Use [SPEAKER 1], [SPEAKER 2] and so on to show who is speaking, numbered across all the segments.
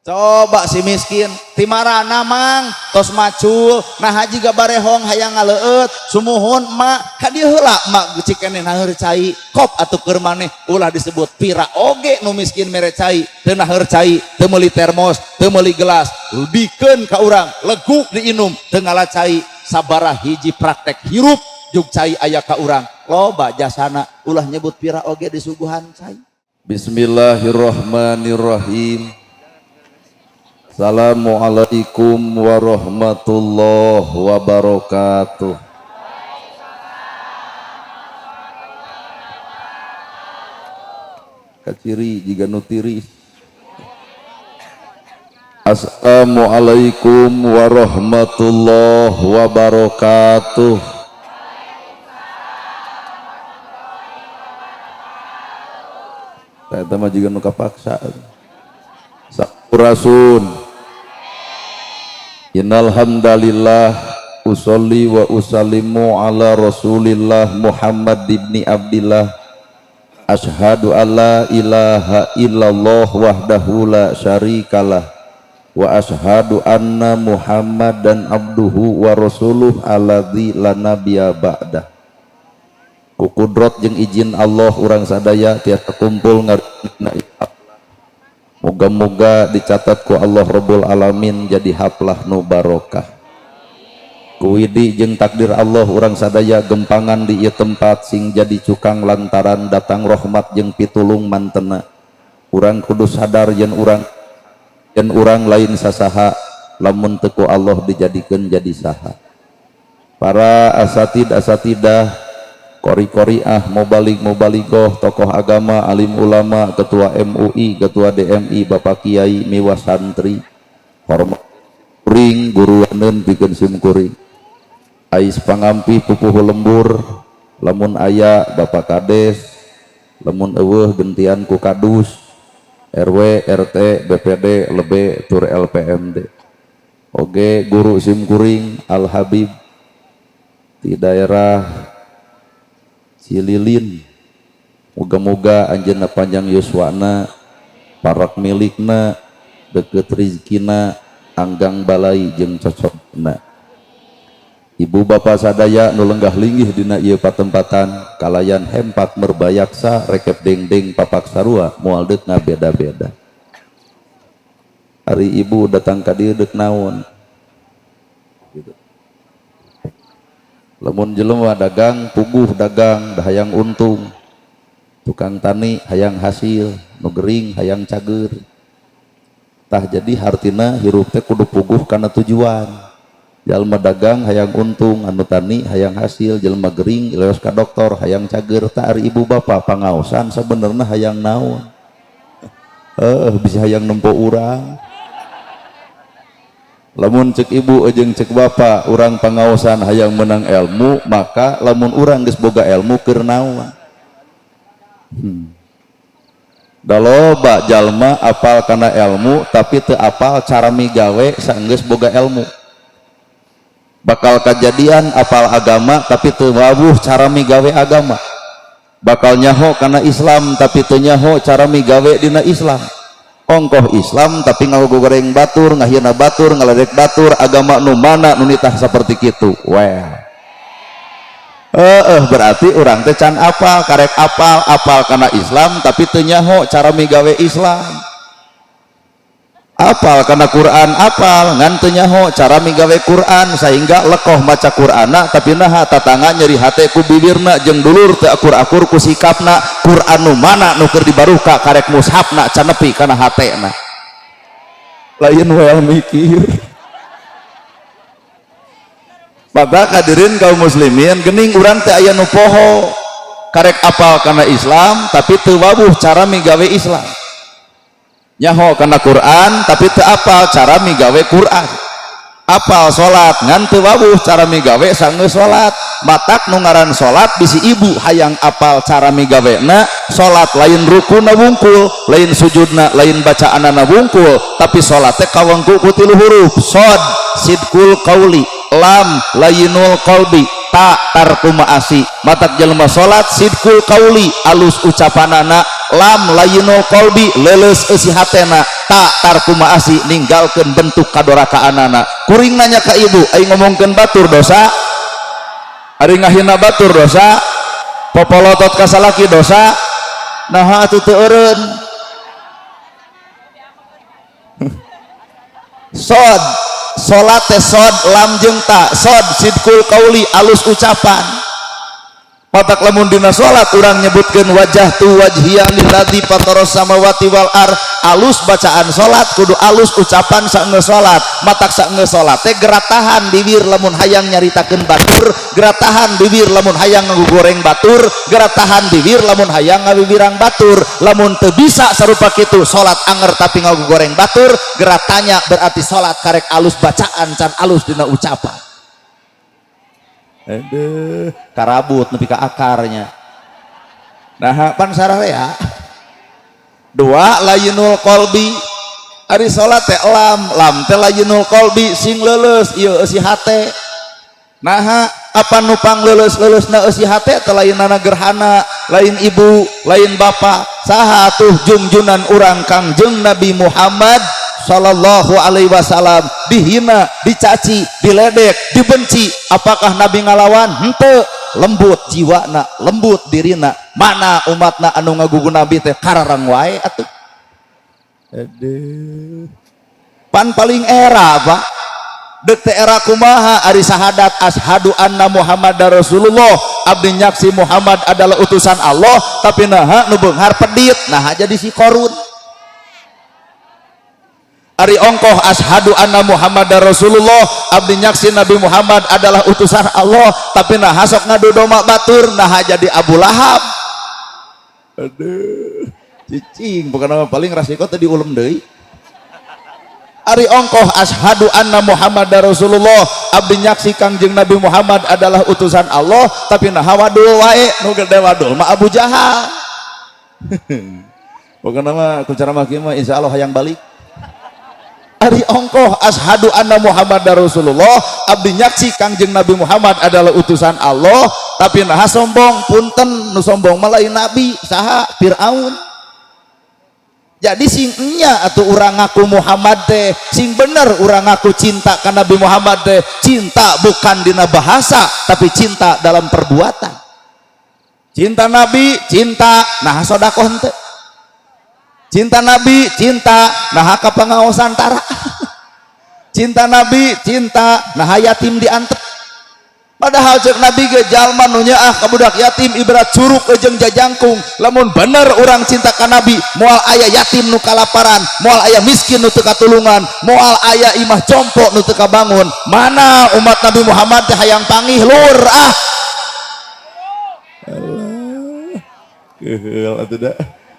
[SPEAKER 1] Coba si miskin timarana mang tos macul nah haji gabarehong hayang ngaleut sumuhun mak ka dieu heula mak cikeun naeur cai kop atuh keur maneh ulah disebut pira oge nu miskin mere cai teu naeur cai teu meuli termos teu meuli gelas dikeun ka urang leguk diinum teu ngala cai sabaraha hiji praktek hirup jug cai aya ka urang loba jasana ulah nyebut pira oge disuguhan cai.
[SPEAKER 2] Bismillahirrahmanirrahim. Assalamualaikum warahmatullahi wabarakatuh. Kaciri jika nutiri. Assalamualaikum warahmatullahi wabarakatuh. Saya mah juga nu kapaksa. Sampurasun. Innal hamdalillah usolli wa usallimu ala Rasulillah Muhammad ibni Abdillah. Asyhadu alla ilaha illallah wahdahu la syarikalah wa asyhadu anna Muhammadan abduhu wa rasuluh alladzi la nabiyya ba'dah. Ku kudrat jeung izin Allah urang sadaya tiasa kumpul ngarina moga-moga dicatat ku Allah Rabbul Alamin jadi haplah nu barokah. Kuwidi jeung takdir Allah urang sadaya gempangan di ieu tempat sing jadi cukang lantaran datang rahmat jeung pitulung mantena. Urang kudu sadar yen urang lain sasaha lamun teu ku Allah dijadikeun jadi saha. Para asatidah kori-koriah mubalik-mubaligoh tokoh agama alim ulama ketua MUI ketua DMI Bapak Kiai miwa santri hormat kuring guruaneun pikeun sim kuring ais pangampi pupuh lembur lamun aya Bapak Kades lamun eueuh gentian ku kadus RW RT BPD lebe tur LPMD oge guru sim kuring Al Habib di daerah Cililin moga-moga anjeunna panjang yuswana parak milikna deukeut rizkina anggang balai jeung cocokna. Ibu bapak sadaya nu lenggah linggih dina ieu patempatan kalayan hempat merbayaksa rekep dengdeng papak sarua moal deuk ngabeda-beda. Ari ibu datang ka dieu deuk naon gitu. Lamun jelema dagang puguh dagang dah hayang untung, tukang tani hayang hasil nu gering hayang cager tah jadi hartina hirup teh kudu puguh kana tujuan. Jalma dagang hayang untung, anu tani hayang hasil, jelma gering leos ka doktor hayang cager. Tah ari ibu bapa pangaosan sabenerna hayang naon? Bisa hayang nempo urang. Lamun cek ibu jeung cek bapak urang pangaosan hayang menang ilmu maka lamun urang geus boga ilmu keur naon da loba jalma apal kana ilmu tapi teu apal cara migawe saenggeus boga ilmu bakal kajadian apal agama tapi teu wawuh cara migawe agama bakal nyaho kana Islam tapi teu nyaho cara migawe dina Islam ongkoh Islam tapi ngagogoreng batur ngahieuna batur ngaledek batur agama nu mana nu nitah saperti kitu berarti urang teh can apal karek apal kana Islam tapi teu nyaho cara migawe Islam apal kana Quran apal ngan teu nyaho cara migawe Quran sehingga lekoh maca Qur'ana tapi naha tatangga nyeri hate ku bibirna jeung dulur teu akur-akur ku sikapna Quran nu mana nu keur dibaruka karek mushafna can nepi kana hatena lain well mikir. Maka hadirin kaum muslimin geuning urang teh aya nu poho karek apal kana Islam tapi teu wawuh cara migawe Islam nyaho kana Quran tapi teu apal cara migawe Quran apal salat ngan teu wawuh cara migawe saenggeus salat matak nu ngaran salat bisi ibu hayang apal cara migawena salat lain rukuna wungkul lain sujudna lain bacaanana wungkul tapi salat teh kawengku ku 3 huruf shad sidqul qauli lam layinul qalbi ta tarku ma'asi matak jelema salat sidqul qauli alus ucapanana lam layinul qalbi leuleus eusi hatena tak tarkuma asi ninggalkeun bentuk kadorakaanana. Kuring nanya ka ibu aing ngomongkeun batur dosa, ari ngahina batur dosa, popolotot ka salaki dosa, naha atuh teu eureun. Sod salat teh sod lam jeung ta, sod sidqul qauli alus ucapan. Patak lamun dina salat urang nyebutkeun wajhtu wajhiya lilladzi fataras samawati wal ar, alus bacaan salat kudu alus ucapan saenggeus salat. Matak saenggeus salat teh geratahan bibir lamun hayang nyaritakeun batur, geratahan bibir lamun hayang ngagoreng batur, geratahan bibir lamun hayang ngabibirang batur. Lamun teu bisa sarupa kitu salat anger tapi ngagoreng batur, geratanya berarti salat karek alus bacaan can alus dina ucapan. Aduh, karabut nepi ka akarnya. Nah, pan sararea. Dua layinul qalbi. Ari salat teh lam teh layinul qalbi sing leuleus ieu eusi hate. Nah, apa nupang leuleus-leuleusna eusi hate teh lainana gerhana, lain ibu, lain bapa. Saha atuh junjunan urang Kangjeng Nabi Muhammad sallallahu alaihi wasallam dihina, dicaci, diledek, dibenci. Apakah Nabi ngalawan? Henteu. Lembut jiwana, lembut dirina. Mana umatna anu ngagugu Nabi teh kararang wae atuh. Aduh. Pan paling era Pak. Deuk teh era kumaha ari sahadat asyhadu anna Muhammadar Rasulullah, abdi nyaksi Muhammad adalah utusan Allah, tapi naha nu beunghar pedit, naha jadi si korun. Ari ongkoh asyhadu anna Muhammadar Rasulullah, abdi nyaksi Nabi Muhammad adalah utusan Allah, tapi nah hasok ngadu domba batur, nah jadi Abu Lahab. Aduh, cicing bukan nama paling rasiko tadi ulem deui. Ari ongkoh asyhadu anna Muhammadar Rasulullah, abdi nyaksi Kangjeng Nabi Muhammad adalah utusan Allah, tapi nah wadul wae, nu gede wadul mah Abu Jahal. Bukan nama kucara mah kieu mah insyaallah hayang balik. Ari ongkoh asyhadu anna Muhammadar Rasulullah, abdi nyaksi Kangjeng Nabi Muhammad adalah utusan Allah, tapi nah sombong, punten nu sombong mah lain nabi, saha Firaun. Jadi sing enya atuh urang ngaku Muhammad teh, sing bener urang ngaku cinta ka Nabi Muhammad teh, cinta bukan dina bahasa tapi cinta dalam perbuatan. Cinta Nabi, cinta nah sedekah henteu. Cinta Nabi, cinta nah ka pangaosan tara. Cinta Nabi, cinta nah yatim diantep. Padahal cek Nabi ge jalma nu nyaah ka budak yatim ibarat curug jeung jajangkung. Lamun bener urang cinta ka Nabi, moal aya yatim nu kalaparan, moal aya miskin nu teu katulungan, moal aya imah jompo nu teu kabangun. Mana umat Nabi Muhammad teh hayang pangih lur ah. Allah. Keheul atuh da.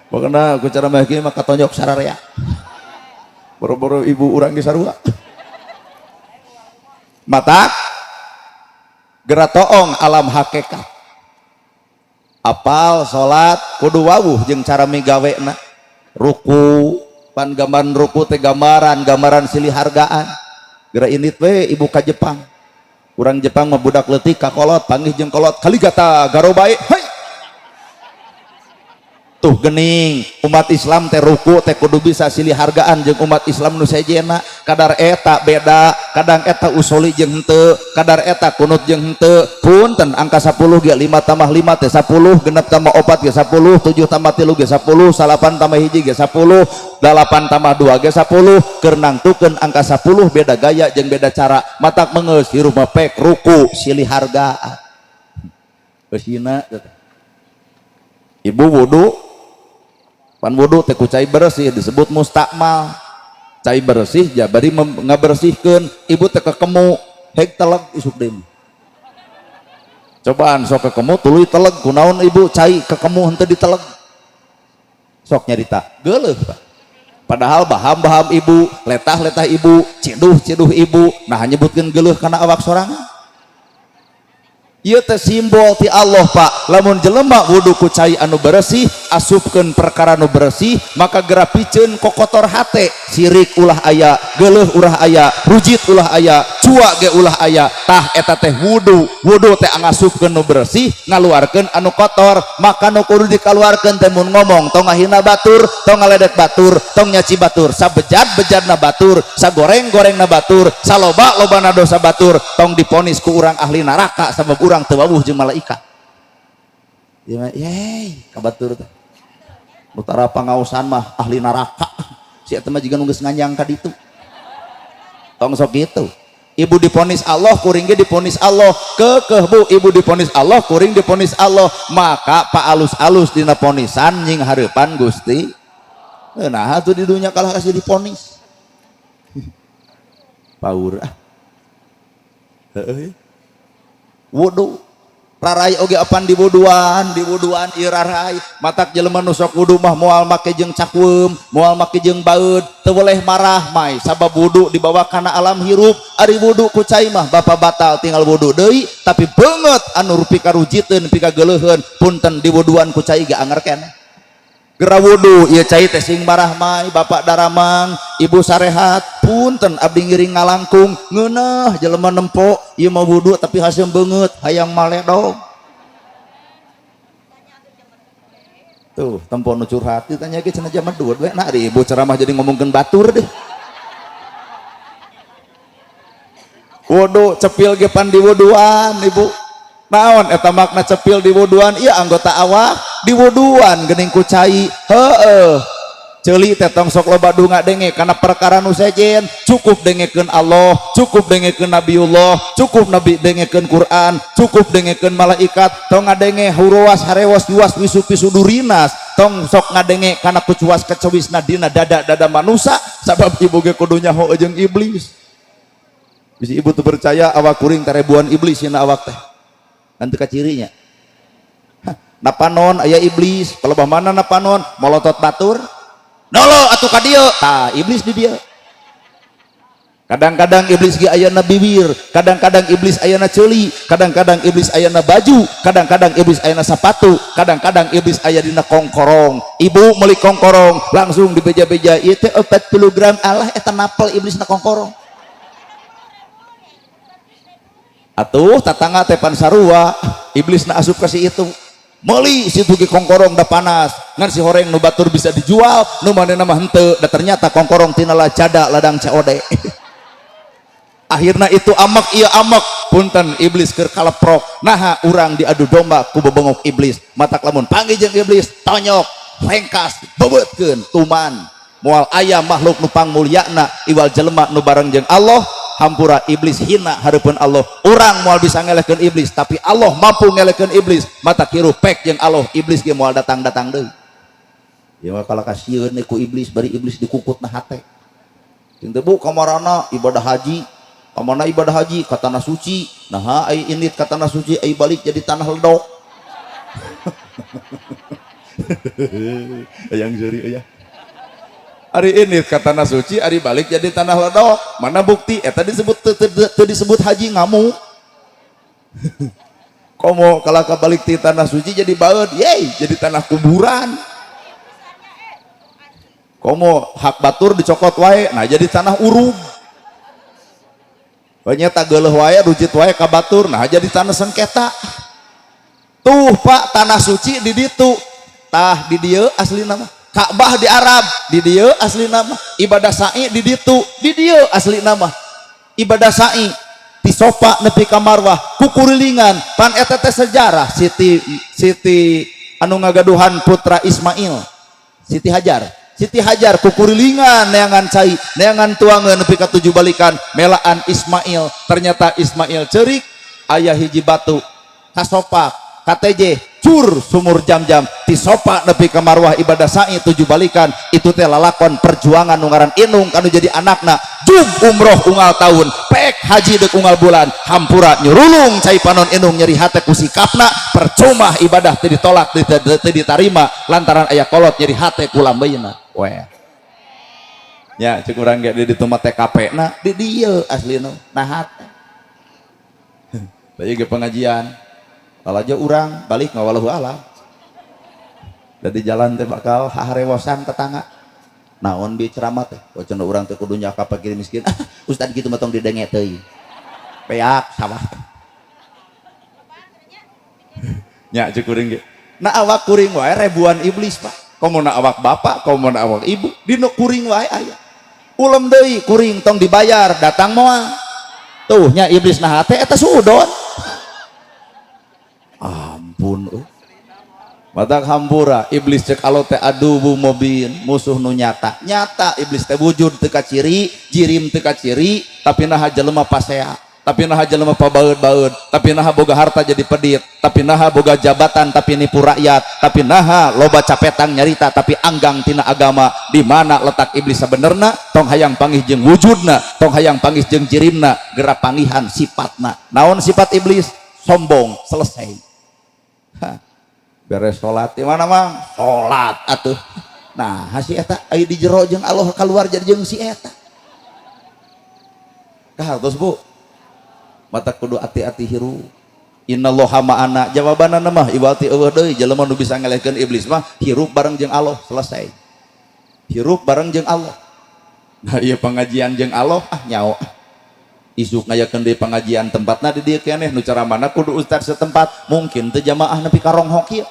[SPEAKER 2] Pokoknya aku cara mahki mah katonyok sararea. Boro-boro ibu urang ge sarua. Mata geratoong alam hakikat. Apal salat kudu wawuh jeung cara migawena. Ruku pan gambaran ruku teh gambaran silih hargaan. Gera indit we ibu ka Jepang. Urang Jepang mah budak leutik ka kolot panggih jeung kolot kaligata garobae. Hei. Tuh gening umat Islam teh ruku teh kudu bisa silih hargaan jeung umat Islam nu sejena. Kadar eta beda, kadang eta usuli jeung henteu, kadar eta kunut jeung henteu. Punten angka 10 ge 5 tambah 5 teh 10, genep tambah 4 ge 10, 7 tambah 3 ge 10, 8 tambah 1 ge 10, 8 tambah 2 ge 10. Keur nangtukeun angka 10 beda gaya jeung beda cara. Matak meungeus hirup mepek ruku silih hargaan. Eusina ibu wudu pan wudu teh ku cai bersih disebut mustakmal. Cai bersih jabari ngabersihkeun ibu teh kekemu heg teleg isuk deui. Cobaan sok kekemu tuluy teleg kunaon ibu cai kekemu henteu diteleg. Sok nyarita geuleuh Pak. Padahal baham-baham ibu, letah-letah ibu, ciduh-ciduh ibu, nah nyebutkeun geuleuh kana awak sorangan. Ieu teh simbol ti Allah Pak. Lamun jelema wudu ku cai anu bersih, asupkeun perkara nu bersih, maka gerapikeun kokotor hate. Sirik ulah aya, geuleuh ulah aya, rujit ulah aya,
[SPEAKER 1] jua ge ulah aya tah eta teh wudu teh angasupkeun nu bersih ngaluarkeun anu kotor maka nu kudu dikaluarkeun teh mun ngomong tong ngahina batur tong ngaledek batur tong nyaci batur sabejad-bejadna batur sagoreng-gorengna batur saloba-lobana dosa batur tong diponis ku urang ahli neraka sabab urang teu wawuh jeung malaikat yeay ka batur teh utara pangausan mah ahli neraka si eta mah jiga nu geus nganyang ka ditu tong sok gitu ibu diponis Allah kuring ge diponis Allah kekeh bu ibu diponis Allah kuring diponis Allah maka pak alus-alus dina ponisan nying hareupan Gusti nah atuh di dunya kalah kasih diponis paur wudu rarai oge apan di wuduan ieu rarai matak jelema nu sok wudu mah moal make jeung cakweum moal make jeung baeud teu boleh marah mai sabab wudu dibawa kana alam hirup ari wudu ku cai mah bapa batal tinggal wudu deui tapi beungeut anu rupi karujiteun pika geuleuheun punten di wuduan ku cai ge anger keneh gera wudu ieu cai teh sing marah mai bapak daramang ibu sarehat punten abdi ngiring ngalangkung ngeunah jelema nempo ieu mah wudu tapi haseum beungeut hayang maledog tuh tempo nu curhat ditanya ge cenah jaman duet we nah ibu ceramah jadi ngomongkeun batur deh wudu cepil ge pan di wuduan ibu naon eta makna cepil di wuduan iya anggota awak di wuduan geuning ku cai heueuh ceuli teh tong sok loba dunga denge kana perkara nu sejen cukup dengekeun Allah cukup dengekeun Nabiullah cukup nabi dengekeun Quran cukup dengekeun malaikat tong ngadenge huruas harewas yuas wisuk pisudurinas tong sok ngadenge kana kucuas kecowisna dina dada manusia sabab ibu ge kudu nyaho jeung iblis bisi ibu tuh percaya awak kuring karebuan iblis cenah awak teh nanti kacirinya napanon aya iblis pelebah mana napanon molotot batur nolo atuh ka dieu tah iblis di dieu kadang-kadang iblis ge ayana bibir kadang-kadang iblis ayana ceuli kadang-kadang iblis ayana baju kadang-kadang iblis ayana sapatu kadang-kadang iblis aya dina kongkorong ibu meuli kongkorong langsung dibeja-beja ieu teh 40 gram alah eta napel iblis na kongkorong atuh tatangga teh pan sarua iblis na asup ka si itu meuli situ ge kongkorong da panas ngan si horeng nu batur bisa dijual nu manehna mah henteu da ternyata kongkorong tina lacada ladang COD akhirna itu amak iya amak punten iblis keur kaleprok naha urang diadu domba ku bebengok iblis matak lamun panggih jeung iblis tonyok lengkas beubeutkeun tuman moal aya makhluk nu pangmulyana iwal jelema nu bareng jeung Allah hampura iblis hina hareupeun Allah urang moal bisa ngelehkeun iblis tapi Allah mampu ngelehkeun iblis mata kiru pek jeung Allah iblis ge moal datang-datang deui ieu mah kala kasieun ku iblis bari iblis dikukutna hate jeung teu bu kamarana ibadah haji pamana ibadah haji ka tanah suci nah ai init ka tanah suci ai balik jadi tanah ledok yang jeri aya ari ini ke tanah suci ari balik jadi tanah ledok mana bukti eta disebut teu disebut haji ngamu komo kalau balik di tanah suci jadi baeud yeay jadi tanah kuburan komo hak batur dicokot wae nah jadi tanah urug banyak tak geuleuh wae rujit wae ka batur nah jadi tanah sengketa tuh pak tanah suci di ditu tah di dieu asli nama Ka'bah di Arab di dieu asli nama ibadah sa'i di ditu di dieu asli nama ibadah sa'i ti sofa nepi ka marwah kukurilingan pan eta teh sejarah Siti anu ngagaduhan putra Ismail Siti Hajar kukurilingan neangan cai neangan tuangeun nepi ka 7 balikan melaan Ismail ternyata Ismail ceurik aya hiji batu kasopak KTJ cur sumur jam-jam ti sopa nepi ka marwah ibadah sa'i 7 balikan itu teh lalakon perjuangan nu ngaran Inung kanu jadi anakna jum umroh unggal tahun pek haji dek unggal bulan hampura nyurulung cai panon Inung nyeri hate ku sikapna percuma ibadah teu ditolak teu ditarima lantaran aya kolot nyeri hate ku lambeuna we nya ceuk urang ge di ditu mah TKP na di dieu aslina nahat bae ge pengajian aja urang balik ngawalahu alam dari jalan teh bakal harewosan tetangga naon bi ceramah teh wacan urang teh kudu nyaka fakir miskin ustad kitu mah tong didenge teuing peak sawah nya cek kuring ge na awak kuring wae ribuan iblis Pak komo na awak bapak komo na awak ibu dinu kuring wae aya ulem deui kuring tong dibayar datang moal tuh nya iblis nah teh eta suudon ampun matak hampura iblis cek alo teh adubu mobin musuh nu nyata iblis teh wujud teu ka ciri jirim teu ka ciri tapi naha jelema pasea tapi naha jelema pabaeud-baeud tapi naha boga harta jadi pedit tapi naha boga jabatan tapi nipu rakyat tapi naha loba capetang nyarita tapi anggang tina agama di mana letak iblis sebenarnya tong hayang panggih jeung wujudna tong hayang panggih jeung jirimna gerak panggihan sifatna naon sifat iblis sombong selesai beres sholat di mana mang sholat atuh nah si eta aya di jero jeung Allah keluar jadi jeung si eta kahartos Bu mata kudu hati-hati hiru innallaha ma'ana jawabanna mah iwati eueuh deui jelema nu bisa ngelehkeun iblis mah hirup bareng jeung Allah selesai hirup bareng jeung Allah nah ieu pengajian jeung Allah nyaho isuk ngayakeun deui pengajian tempatna di dieu keneh nu caramana kudu ustaz setempat mungkin teu jamaah nepi ka ronghok ieu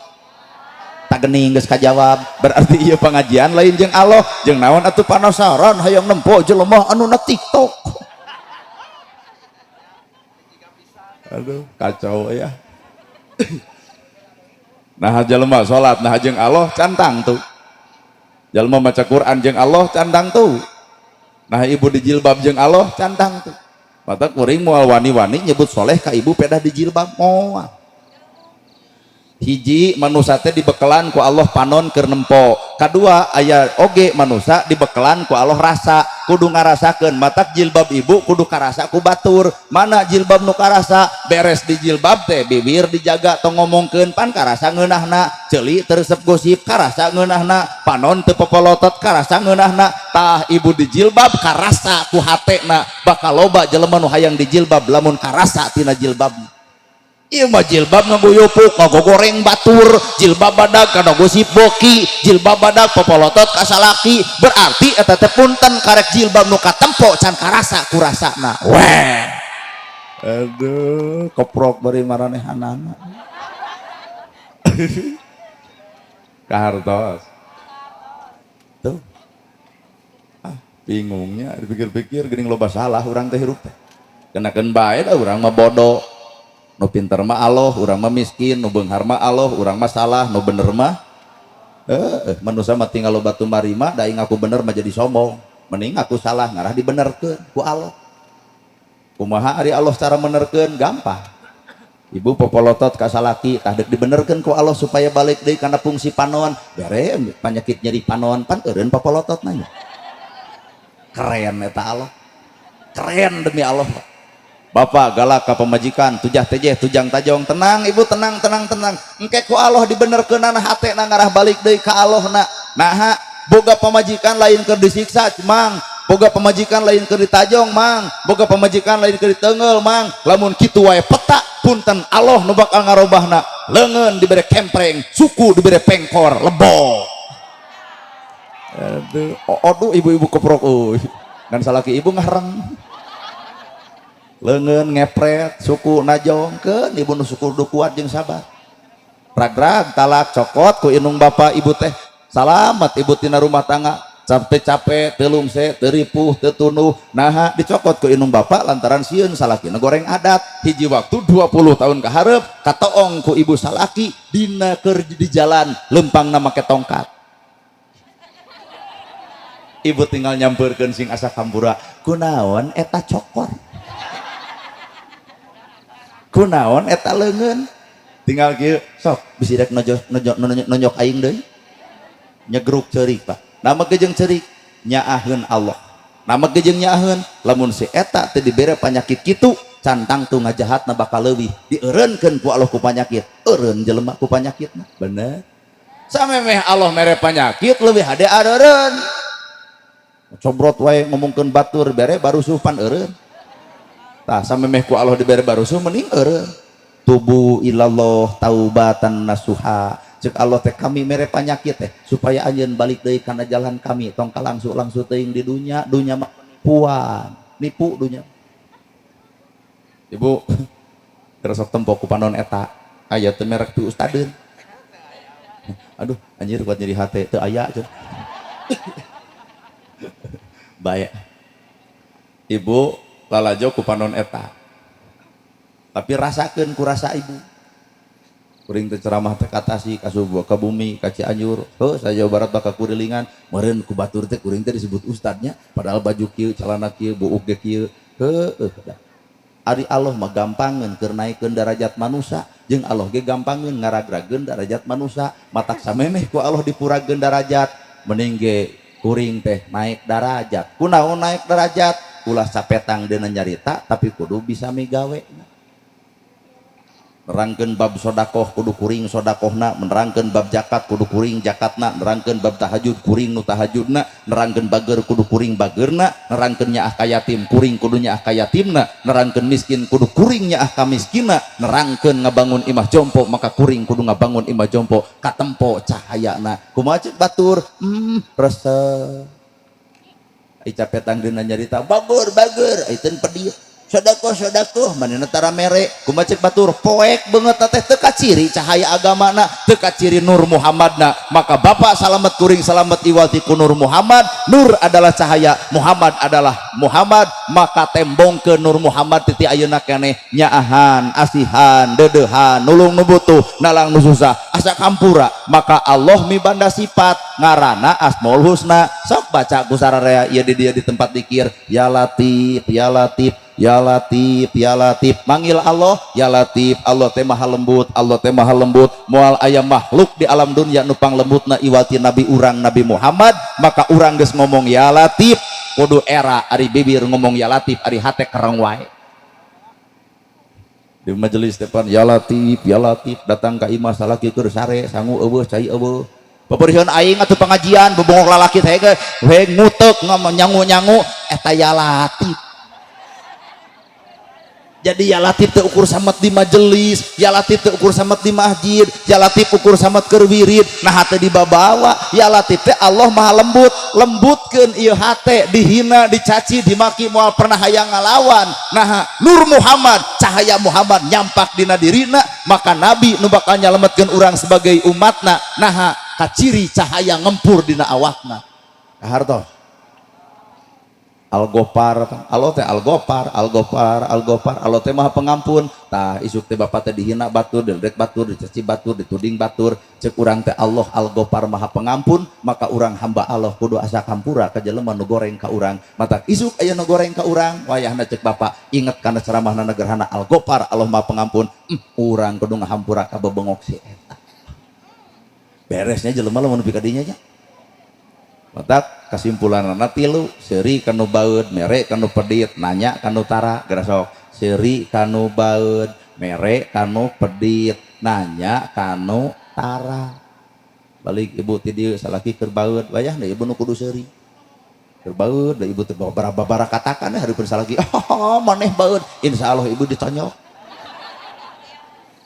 [SPEAKER 1] tak geuning geus kajawab berarti ieu pengajian lain jeung Allah jeung naon atuh panasaran hayang nempo jelema anu na TikTok aduh kacau ya nah jelema salat nah jeung Allah cantang tuh jelema maca Quran jeung Allah cantang tuh nah ibu dijilbab jeung Allah cantang tuh mata kuring moal wani-wani nyebut soleh ka ibu pedah dijilbab moal hiji manusia teh dibekelan ku Allah panon keur nempo kadua aya oge manusia dibekelan ku Allah rasa kudu ngarasakeun matak jilbab ibu kudu karasa ku batur mana jilbab nu karasa beres di jilbab teh bibir dijaga tong ngomongkeun pan karasa ngeunahna ceuli teu gosip karasa ngeunahna panon teu popolotot karasa ngeunahna tah ibu di jilbab karasa ku hatena bakal loba jelema nu hayang di jilbab lamun karasa tina jilbab ieu mah jilbab ngaguyupuk ngagogoreng batur jilbab badag kana gosip boki jilbab badag popolotot ka salaki berarti eta teh punten karek jilbab nu katempo can karasa ku rasana weh aduh keprok bari maranehanana kahartos tuh bingungnya dipikir-pikir geuning loba salah urang teh hirup teh kenakeun bae da urang mah bodoh nu pinter mah Allah urang mah miskin nu beunghar mah Allah urang mah salah nu bener mah manusia mah tinggal loba tumarima da aing aku bener mah jadi sombong mending aku salah ngarah dibenerkeun ku Allah kumaha ari Allah cara menerkeun gampang ibu popolotot ka salaki tah deuk dibenerkeun ku Allah supaya balik deui kana fungsi panon bere panyakit nyeri panon pan eureun popolotot nanya keren eta Allah keren demi Allah Bapak galak ka pemajikan tujah tejeh tujang tajong tenang ibu tenang engke ku Allah dibenerkeunana hatena ngarah balik deui ka Allahna nah boga pemajikan lain keur disiksa mang boga pemajikan lain keur ditajong mang boga pemajikan lain keur diteungeul mang lamun kitu wae peta punten Allah nu bakal ngarobahna leungeun dibere kempreng suku dibere pengkor lebo aduh ibu-ibu keprok euy dan salaki ibu ngahreng leungeun ngepret suku najongkeun ibu nu suku kudu kuat jeung sabar ragrag talak cokot ku inung bapak ibu teh salamet ibu tina rumah tangga capek-capek teu lungse teu ripuh teu tunuh nah dicokot ku inung bapak lantaran sieun salakina goreng adat hiji waktu 20 tahun ka hareup katoong ku ibu salaki dina keur di jalan lempangna make tongkat ibu tinggal nyampeurkeun sing asa kampura kunaon eta cokot kunaon eta leungeun tinggal kieu sok bisi rek nonjok aing deui nyegruk ceurik Pak nama jeung ceurik nyaaheun Allah nama jeung nyaaheun lamun si eta teu dibere panyakit kitu cantang tu ngajahatna bakal leuwih dieureunkeun ku Allah ku panyakit eureun jelema ku panyakitna bener samemeh Allah mere panyakit leuwih hade areureun cobrot wae ngomongkeun batur bere baru supan eureun tah samemeh ku Allah dibere barusuh mending eureun tubu ilallah taubatan nasuha cek Allah teh kami mere panyakit teh supaya anjeun balik deui kana jalan kami tong kalangsu teuing di dunya mah penipuan nipu dunya
[SPEAKER 2] Ibu resok tempo ku panon eta aya teu merek tu ustadeun. Aduh anjir kuat nyeri hate teu aya cenah. Bae. Ibu lalajo ku panon eta. Tapi rasakeun ku rasa ibu. Kuring teh ceramah teh katasi ka subuh ka bumi ka Cianjur. Heuh sa Jawa Barat bakal kurilingan. Meureun ku batur teh kuring teh disebut ustadnya padahal baju kieu, celana kieu, buuk ge kieu. Heuh Ari Allah mah gampangeun keur naikeun darajat manusia jeung Allah ge gampangeun ngaragrageun darajat manusia. Matak samemeh ku Allah dipurageun darajat mending ge kuring teh naik darajat. Kunaon naik darajat? Ulah sapetang deuna nyarita tapi kudu bisa migawe. Nerangkeun bab sodakoh kudu kuring sodakohna, menerangkeun bab zakat kudu kuring zakatna, nerangkeun bab tahajud kuring nu tahajudna, nerangkeun bager kudu kuring bageurna, nerangkeun nyaah ka yatim kuring kudu nyaah ka yatimna, nerangkeun miskin kudu kuring nyaah ka miskinna, nerangkeun ngabangun imah jompo maka kuring kudu ngabangun imah jompo katempo cahayana. Kumaha ceuk batur? Resep. Ai capetang dina nyarita bager ai teu pedieu. Sodakoh manehna tara mere kumaha ceuk batur poek beungeut teh teu kaciri cahaya agamana teu kaciri nur Muhammadna maka bapak salamet kuring salamet iwati ku nur Muhammad. Nur adalah cahaya, Muhammad adalah Muhammad, maka tembong ke nur Muhammad titi ayeuna keneh nyaahan asihan dedeuhan nulung nu butuh nalang nu susah asa kampura. Maka Allah mibanda sifat ngaranna Asmaul Husna. Sok baca ku sararea ieu di dieu di tempat zikir ya Latif ya Latif ya Latif ya Latif manggil Allah ya Latif. Allah teh maha lembut, Allah teh maha lembut. Moal aya makhluk di alam dunia nu panglembutna iwati nabi urang Nabi Muhammad maka urang geus ngomong ya Latif kudu era ari bibir ngomong ya Latif ari hate kereng wae. Di majelis depan ya Latif datang ka imah salaki keur sare sangu eueuh cai eueuh pabeurieun aing atuh pengajian bebongok lalaki teh ge we nguteuk ngomong nyangu-nyangu eta ya Latif. Jadi ya Latif teu ukur samet di majelis, ya Latif teu ukur samet di masjid, ya Latif ukur samet keur wirid nah hate dibabawa. Ya Latif teh Allah maha lembut, lembutkeun ieu hate dihina dicaci dimaki moal pernah hayang ngalawan. Nah nur Muhammad cahaya Muhammad nyampak dina dirina maka nabi nu bakal nyalametkeun urang sebagai umatna nah kaciri cahaya ngempur dina awakna. Kahartos Al-Ghafar, Allah teh Al-Ghafar, Allah teh maha pengampun. Tah isuk teh bapak teh dihina batur, diledek batur, dicaci batur, dituding batur, ceuk urang teh Allah Al-Ghafar maha pengampun, maka urang hamba Allah kudu asa kampura ka jelema nu goreng ka urang. Matak isuk aya nu goreng ka urang, wayahna ceuk bapak inget kana ceramahna negerhana Al-Ghafar, Allah maha pengampun, urang kudu ngahampura ka bebengok si eta. Beresnya jelema lamun nepi ka dinya nya. Matak kesimpulan tilu seuri kanu baeud mere kanu pedit nanya kanu tara gerasok seuri kanu baeud mere kanu pedit nanya kanu tara. Balik ibu ti dieu salaki keur baeud wayahna ibu nu kudu seuri keur baeud da ibu teh babara katakan hareupeun salaki maneh baeud insyaallah ibu ditonyok.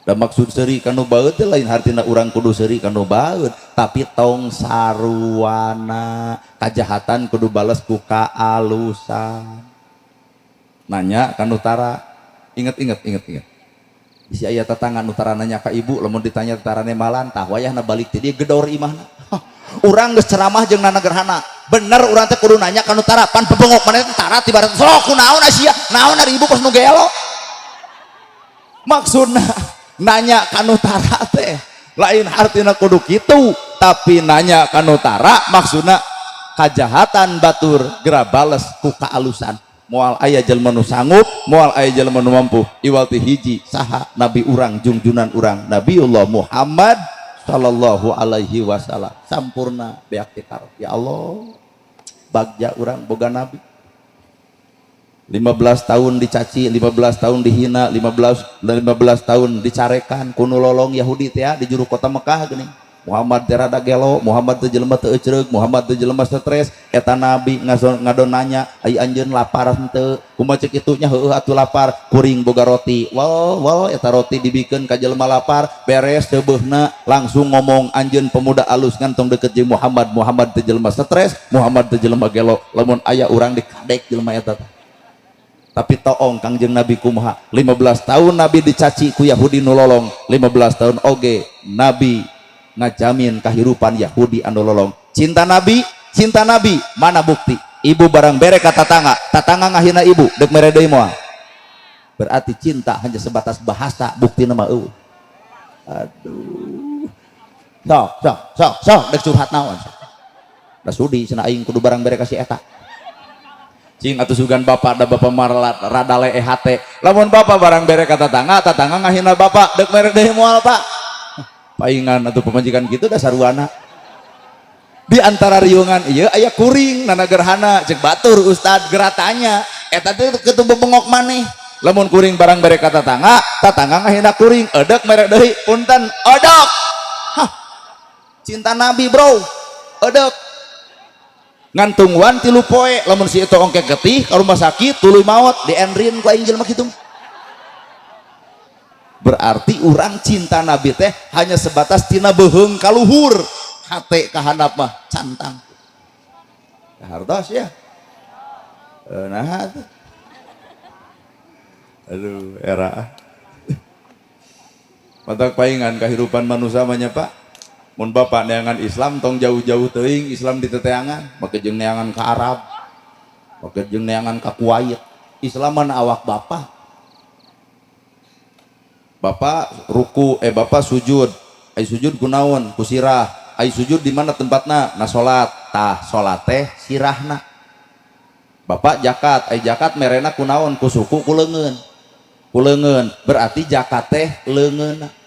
[SPEAKER 2] Da maksud seuri kanu baeud teh lain hartina urang kudu seuri kanu baeud tapi tong saruana kajahatan kudu bales ku kaalusan. Nanya kanu tara inget isi aya tetangga nu tara nanya ka ibu lamun ditanya tarane malan tah wayahna balik ti dieu gedor imahna. Urang geus ceramah jeung nanagerhana bener urang teh kudu nanya kanu tara pan pebengok maneh tara tibarat sok kunaon sia naon ari ibu kos nu gelo. Maksudna nanya kanu tara teh lain artina kudu kitu tapi nanya kanu tara maksudna kajahatan batur gera bales ku kaalusan. Moal aya jelema nu sanggup moal aya jelema nu mampu iwal ti hiji saha nabi urang junjunan urang Nabiullah Muhammad sallallahu alaihi wasallam sampurna beak tikar. Ya Allah bagja urang boga nabi 15 tahun dicaci, 15 tahun dihina, 15 tahun dicarekan kuno lolong Yahudi teh di juru kota Mekah geuning. Muhammad teh rada gelo, Muhammad teh jelema teu ecereug, Muhammad teh jelema stres. Eta nabi ngadon nanya, "Ai anjeun lapar henteu?" Kumaha ceuk kitu nya, "Heueuh atuh lapar, kuring boga roti." Wal eta roti dibikeun ka jelema lapar, beres teu beuna langsung ngomong, "Anjeun pemuda alus ngantong deket jeung Muhammad." Muhammad teh jelema stres, Muhammad teh jelema gelo. Lamun aya urang dikadek jelema eta teh Tapi toong Kangjeng Nabi kumaha 15 tahun Nabi dicaci ku Yahudi nololong 15 tahun oge Nabi ngajamin kehidupan Yahudi anu lolong. Cinta Nabi mana bukti? Ibu barang bere ka tatangga ngahina ibu dek mere deui moal. Berarti cinta hanya sebatas bahasa, bukti nama aduh sok dek curhat naon da sudi cenah aing kudu barang bere kasih eta cing atuh sugan bapak da bapak marlat rada lee hate lamun bapak barang bere ka tatangga ngahina bapak dek mere deui moal pak paingan atuh pemajikan kitu da sarwana di antara riungan ieu aya kuring nana gerhana cek batur ustad geratanya eta teh kitu bebengok maneh lamun kuring barang bere ka tatangga ngahina kuring edek mere deui punten odok hah cinta Nabi bro edek ngantung wan 3 poe lamun si itu ongke getih ka rumah sakit tuluy maot di enrin ku aing jelema kitu berarti urang cinta Nabi teh hanya sebatas tina beheung kaluhur hate ka handap mah cantang hartos ya nah aduh era matak paingan kehidupan manusia banyak pak mun bapak neangan Islam tong jauh-jauh teuing Islam di teteangan make jeung neangan ka Arab make jeung neangan ka Kuwait Islam mana awak bapak ruku bapak sujud ai sujud kunaon ku sirah ai sujud di mana tempatna na salat tah salat teh sirahna bapak zakat ai zakat merena kunaon ku suku ku leungeun berarti zakat teh leungeunna.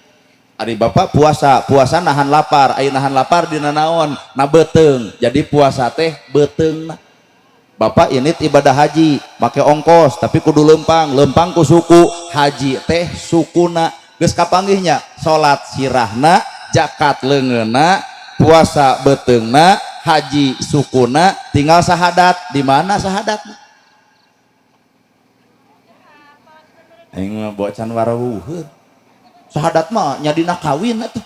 [SPEAKER 2] Ari bapak puasa nahan lapar aya nahan lapar dina naon na beteung jadi puasa teh beteung bapak ini ibadah haji make ongkos tapi kudu lempang ku suku haji teh sukuna geus kapanggihnya salat sirahna zakat leungeunna puasa beteungna haji sukuna tinggal sahadat di mana sahadatna aing mah bocan warawuheur sahadat mah nyadina kawin atuh.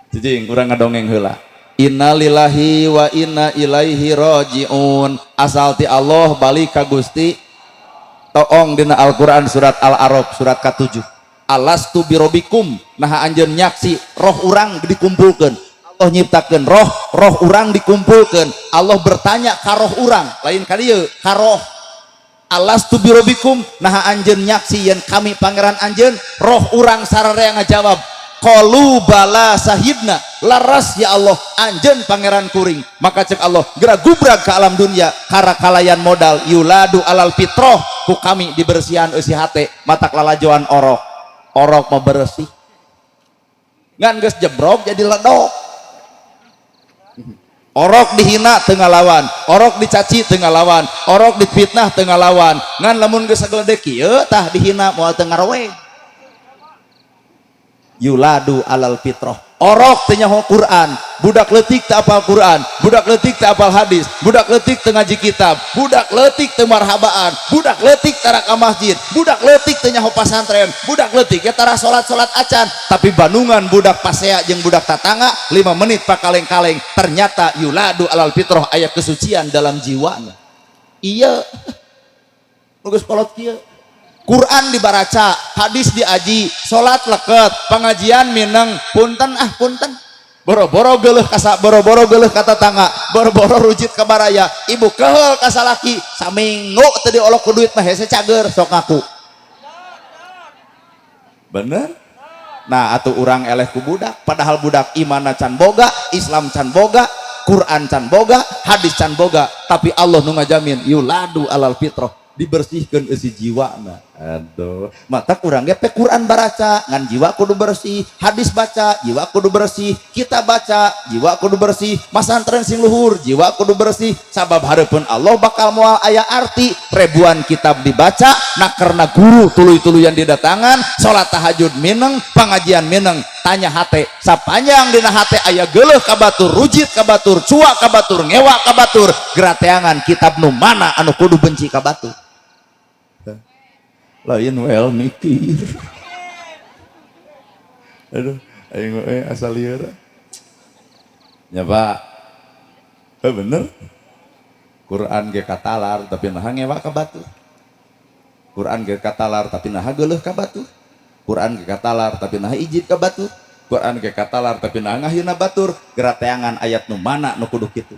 [SPEAKER 2] Cicing kurang ngadongeng heula. Innalillahi wa inna ilaihi rajiun. Asal ti Allah balik ka Gusti. Toong dina Al-Qur'an surat Al-A'raf surat ka-7. Alastu birobikum nah anjeun nyaksi roh urang dikumpulkeun. Allah nyiptakeun roh urang dikumpulkeun. Allah bertanya ka roh urang lain ka dieu ka roh Alastu birobikum nah anjeun nyaksi yen kami pangeran anjeun roh urang sararea ngajawab qalu bala sahidna laras ya Allah anjeun pangeran kuring maka cek Allah geura gubrag ke alam dunia kara kalayan modal yuladu alal fitrah ku kami dibersihan eusi hate matak lalajoan orok mah bersih ngan geus jebrok jadi ledok orok dihina tengah lawan orok dicaci tengah lawan orok difitnah tengah lawan ngan lamun geus sagledek kieu tah dihina moal teu ngarowe yuladu alal fitrah orok teu nyaho Quran budak leutik teu apal Quran budak leutik teu apal hadis budak leutik teu ngaji kitab budak leutik teu marhabaan budak leutik tara ka masjid budak leutik teu nyaho pasantren budak leutik ge tara salat acan tapi bandungan budak pasea jeung budak tatangga 5 menit pakaleng-kaleng ternyata yuladu alal fitrah aya kesucian dalam jiwanya iya geus kolot kieu Quran dibaraca, hadis diaji, salat leket, pengajian mineng, punten boro-boro geuleuh ka tatangga, boro-boro rujit ka baraya, ibu keheul ka salaki, saminggu teu diolok ku duit mah hese cager sok ngaku. Bener? Nah, atuh urang eleh ku budak, padahal budak imanna can boga, Islam can boga, Quran can boga, hadis can boga, tapi Allah nu ngajamin yuladu alal fitrah dibersihkan isi jiwana aduh mata kurang ge Quran baraca ngan jiwa kudu bersih hadis baca jiwa kudu bersih kita baca jiwa kudu bersih masantren sing luhur jiwa kudu bersih sabab hareupeun Allah bakal moal aya arti ribuan kitab dibaca nah karena guru tuluy-tuluyan didatangan salat tahajud mineng pengajian mineng tanya hate sapanjang dina hate aya geuleuh ka batur rujit ka batur cuak ka batur ngewa ka batur gerateangan kitab nu mana anu kudu benci ka batur lain well mikir aduh aing asal lieur ya Pak bener
[SPEAKER 1] Quran ge katalar tapi nah ngewa ka batu. Quran ge katalar tapi nah geuleuh ka batu. Quran ge katalar tapi nah ijid ka batu. Quran ge katalar tapi nah ngahieuna batur. Gerateangan ayat nu mana nu kudu kitu.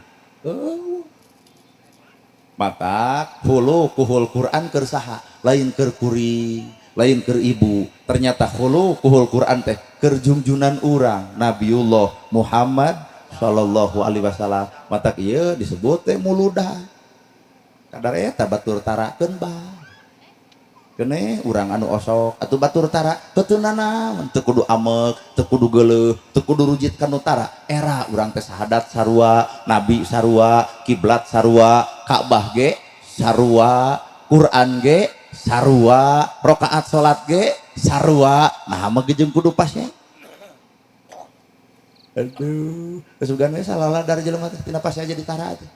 [SPEAKER 1] Mata hulu kuhul Quran keur saha? Lain keur kuring, lain keur ibu. Ternyata hulu kuhul Quran teh keur junjunan urang Nabiullah Muhammad sallallahu alaihi wasallam. Mata ieu disebut teh muludah. Kadar eta batur tarakeun bah. Kene urang anu osok atuh batur tara teuteuna naon teu kudu amek, teu kudu geuleuh, teu kudu rujit kana utara. Era urang teh sahadat sarua, nabi sarua, kiblat sarua, Ka'bah ge sarua, Quran ge sarua, rakaat salat ge sarua. Nah mah jeung kudu pas ya. Aduh, kesugan we salala dari jelema teh tina pas aja ditara teh.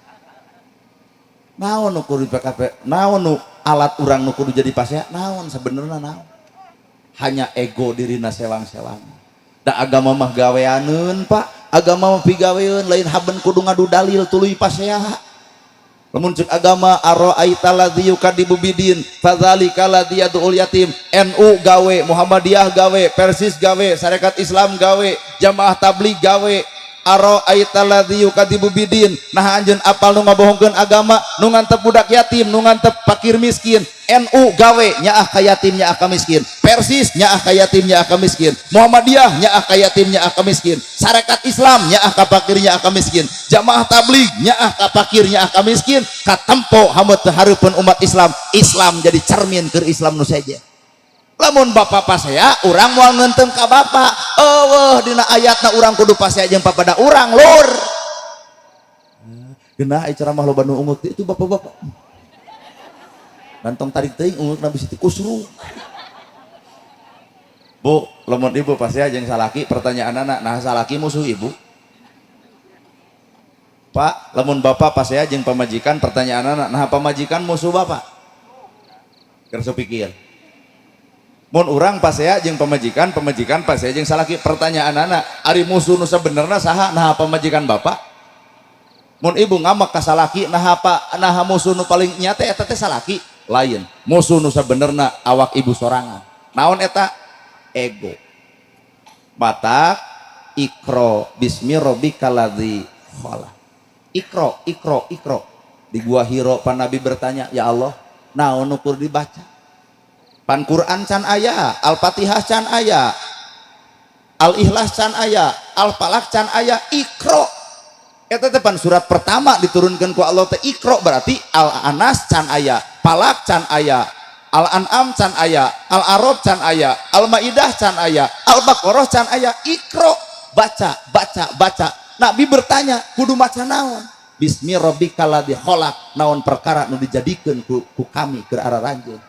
[SPEAKER 1] Naon nu kudu PKP, naon nu alat urang nu kudu jadi pasea, naon sebenarnya naon. Hanya ego dirina selang-selang. Da agama mah gaweaneun Pak, agama mah pigaweun lain haben kudu ngadu dalil tuluy pasea. Lamun ceuk agama ara'aita ladzi yukadzibu bidin fadzalika ladzi yad'ul yatim. NU gawe, Muhammadiyah gawe, Persis gawe, Sarekat Islam gawe, Jamaah Tabligh gawe. Ara'aita ladzi yukadzibu bidin. Nah anjeun apal nu ngabohongkeun agama, nu ngantep budak yatim, nu ngantep fakir miskin. NU gawe nyaah ka yatim nyaah ka miskin. Persis nyaah ka yatim nyaah ka miskin. Muhammadiyah nyaah ka yatim nyaah ka miskin. Sarekat Islam nyaah ka fakir nyaah ka miskin. Jamaah Tabligh nyaah ka fakir nyaah ka miskin. Katempo hameut teu hareupeun umat Islam. Islam jadi cermin keur Islam nu saja. Lamun bapak pasea urang moal ngeunteu ka bapak eueuh dina ayatna urang kudu pasea jeung papada urang lur geunah ai ceramah loba nu ungut itu bapak-bapak gantong tarik teuing ungutna bisi ti kusru. Bu lamun ibu pasea jeung salaki pertanyaanna nah salaki musuh ibu. Pak lamun bapak pasea jeung pamajikan pertanyaanna nah pamajikan musuh bapak. Keur supikir mun urang pasea jeung pamajikan pasea jeung salaki pertanyaanana ari musuh nu sabenerna saha nah pamajikan bapak. Mun ibu ngamak ka salaki nah musuh nu paling nyata eta teh salaki lain musuh nu sabenerna awak ibu sorangan. Naon eta? Ego. Mata ikro bismi rabbikal ladzi khalaq. Ikro di gua Hiro pan Nabi bertanya, ya Allah naon nu kudu dibaca? Pan Quran can aya, Al-Fatihah can aya, Al-Ikhlas can aya, Al-Falaq can aya, Iqra. Eta teh pan surat pertama diturunkeun ku Allah teh Iqra berarti Al-Anas can aya, Falaq can aya, Al-An'am can aya, Al-A'raf can aya, Al-Maidah can aya, Al-Baqarah can aya, Iqra. Baca. Nabi bertanya, kudu maca naon? Bismi rabbikal ladzi khalaq. Naon perkara nu dijadikeun ku kami keur araranjeun.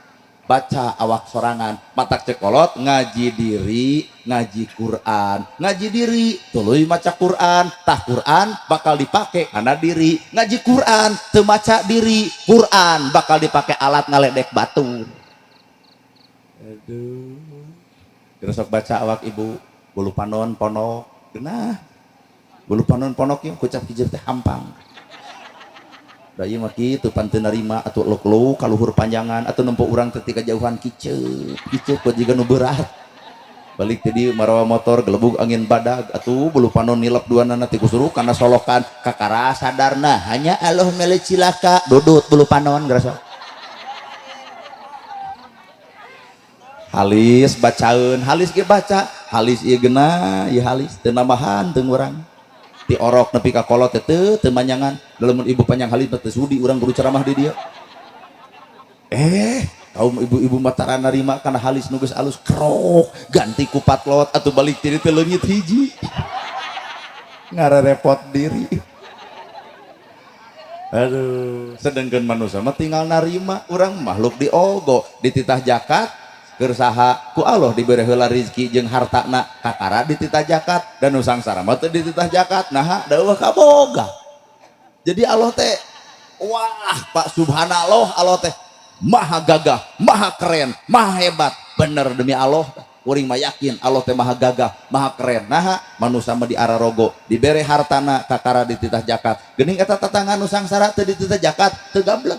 [SPEAKER 1] Baca awak sorangan matak cekolot ngaji diri ngaji Quran ngaji diri tuluy maca Quran tah Quran bakal dipake kana diri ngaji Quran teu maca diri Quran bakal dipake alat ngaledek batu. Aduh terus sok baca awak ibu bulu panon ponok geunah bulu panon ponok ieu kucap hijau teh hampang. Da ieu mah kitu pan teu narima atuh luk-luk ka luhur panjangan atuh nempo urang teh ti kajauhan kiceup buat jiga nu berat. Balik teh dieu marawa motor gelebug angin badag atuh bulu panon nilep duanana ti kusuru kana solokan kakara sadarna hanya Allah mele cilaka dudut bulu panon gerasa. Halis bacaeun halis ge baca halis ieu geuna ieu halis teu nambahan teu ngurang. Ti orok nepi ka kolot teh teu manyangan lamun ibu panjang halis teh sudi urang kudu ceramah di dieu. Kaum ibu-ibu mataran narima kana halis nu geus alus krok ganti ku patlot atuh balik ti teh leungit hiji. Ngarerepot diri. Aduh, sedengkeun manusia mah tinggal narima urang makhluk diogo dititah zakat keur saha ku Allah dibere heula rezeki jeung hartana kakara dititah zakat dan nu sangsara mah teu dititah zakat nah daeuh kaboga. Jadi Allah teh wah Pak subhanallah Allah teh maha gagah, maha keren, maha hebat bener demi Allah. kuring mah yakin Allah teh maha gagah maha keren. Nah manusia mah di ararogo dibere hartana kakara dititah zakat geuning eta tatangga nu sangsara teu dititah zakat teu gablek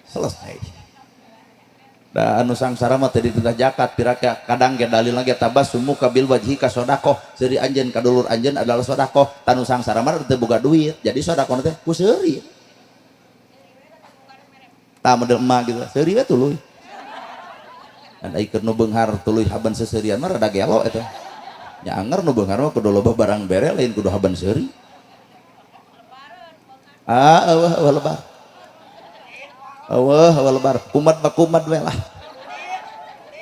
[SPEAKER 1] selesai. Da anu sangsara mah teu dititah zakat piraka kadang ge dalil lagi tabas sumu kabil wajhi ka sedekah seuri anjeun kadulur anjeun adalah sedekah tanu sangsara mah teu boga duit jadi sedekah teh ku seuri tah model emak gitu seuri we tuluy dan ai keur nu beunghar tuluy haban seseurian mah rada gelo eta nya anger nu beunghar mah kudu loba barang bere lain kudu haban seuri eueuh lebar eueuh lebar kumat mah kumat we lah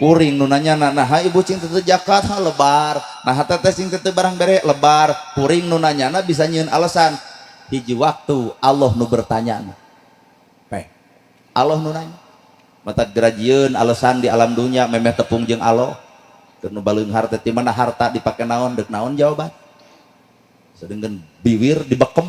[SPEAKER 1] kuring nu nanya nah ibu cing teu zakat lebar nah teh cing teu barang bere lebar kuring nu nanyana bisa nyieun alasan hiji waktu Allah nu bertanya Allah nu nanya mata gerajieun alasan di alam dunia memeh tepung jeung Allah keur nu baleung harta ti mana harta dipake naon deuk naon jawaban sedengkeun biwir dibekem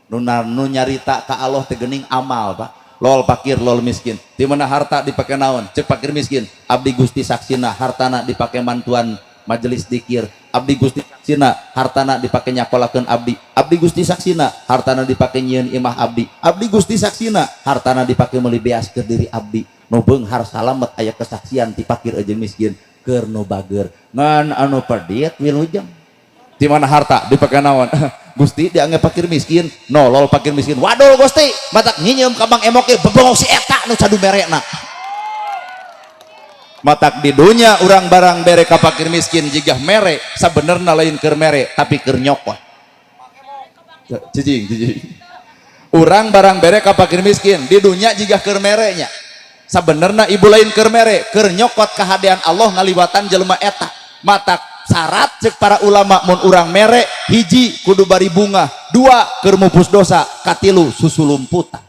[SPEAKER 1] nu nyarita ka Allah teh geuning amal Pak lol fakir lol miskin ti mana harta dipake naon cek fakir miskin abdi Gusti saksina hartana dipake mantuan majelis dikir abdi Gusti saksina hartana dipake nyakolakeun abdi abdi Gusti saksina hartana dipake nyieun imah abdi abdi Gusti saksina hartana dipake meuli beas keur diri abdi nu beunghar salamet aya kesaksian ti fakir jeung miskin keur nu bager ngan anu padiet wilujeng di mana harta dipake naon Gusti dianggap fakir miskin nolol fakir miskin waduh Gusti matak nyieum ka Bang Emoke bebongok si eta nu cadu merena matak di dunia urang barang bere ka fakir miskin jigah mere sabenerna lain keur mere tapi keur nyokot cicing urang barang bere ka fakir miskin di dunia jigah keur merenya sabenerna ibu lain keur mere keur nyokot kahadean Allah ngaliwatan jelema eta matak syarat cek para ulama mun urang mere hiji kudu bari bunga dua keur mupus dosa katilu susulumputan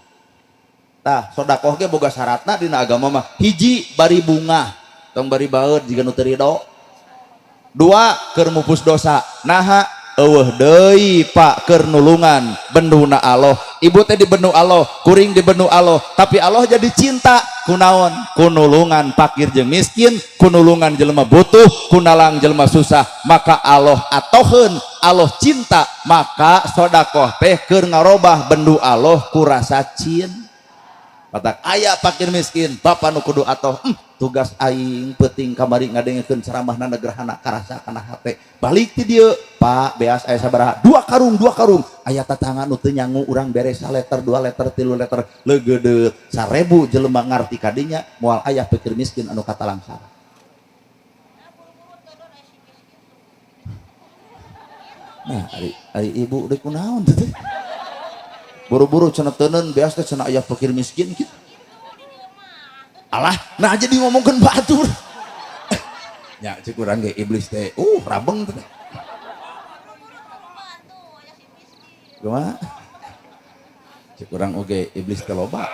[SPEAKER 1] tah sedekah ge boga syaratna dina agama mah hiji bari bunga tong bari baeud jiga nu teu ridho dua keur mupus dosa naha eueuh deui Pak keur nulungan benduna Allah ibu teh dibenu Allah kuring dibenu Allah tapi Allah jadi cinta kunaon kunulungan fakir jeung miskin kunulungan jelema butuh kunalang jelema susah maka Allah atoheun Allah cinta maka sedekah teh keur ngarobah bendu Allah ku rasa cinta patak aya fakir miskin bapa nu kudu atoh tugas aing penting kamari ngadengekeun ceramahna negerhana karasa kana hate balik ti dieu Pak beas aya sabaraha 2 karung aya tatangga nu teu nyangu urang beres 1 liter 2 liter 3 liter leugeudeut 1000 jelema ngarti kadinya moal aya fakir miskin anu katalangsara nah ari ibu deuk kunaon teh buru-buru cenah teuneun beas teh cenah aya fakir miskin kitu alah nah jadi ngomongkeun batur nya cek urang ge iblis teh rabeng teh kumaha cek urang oge iblis teh loba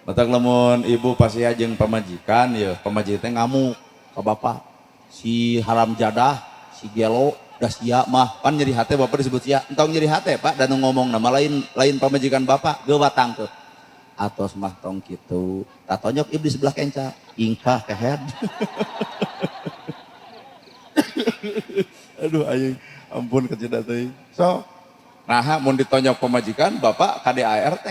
[SPEAKER 1] matak lamun ibu pasiha jeung pamajikan ya pamajikan teh ngamuk ka bapak si haram jadah si gelo da sia mah pan nyeri hate bapak disebut sia entong nyeri hate Pak dan ngomong nama lain pamajikan bapak gewatang tuh atos mah tong kitu tatonyok iblis sebelah kenca ingkah kehead aduh aing ampun keceda teh so nah mun ditonyok pamajikan bapak KDART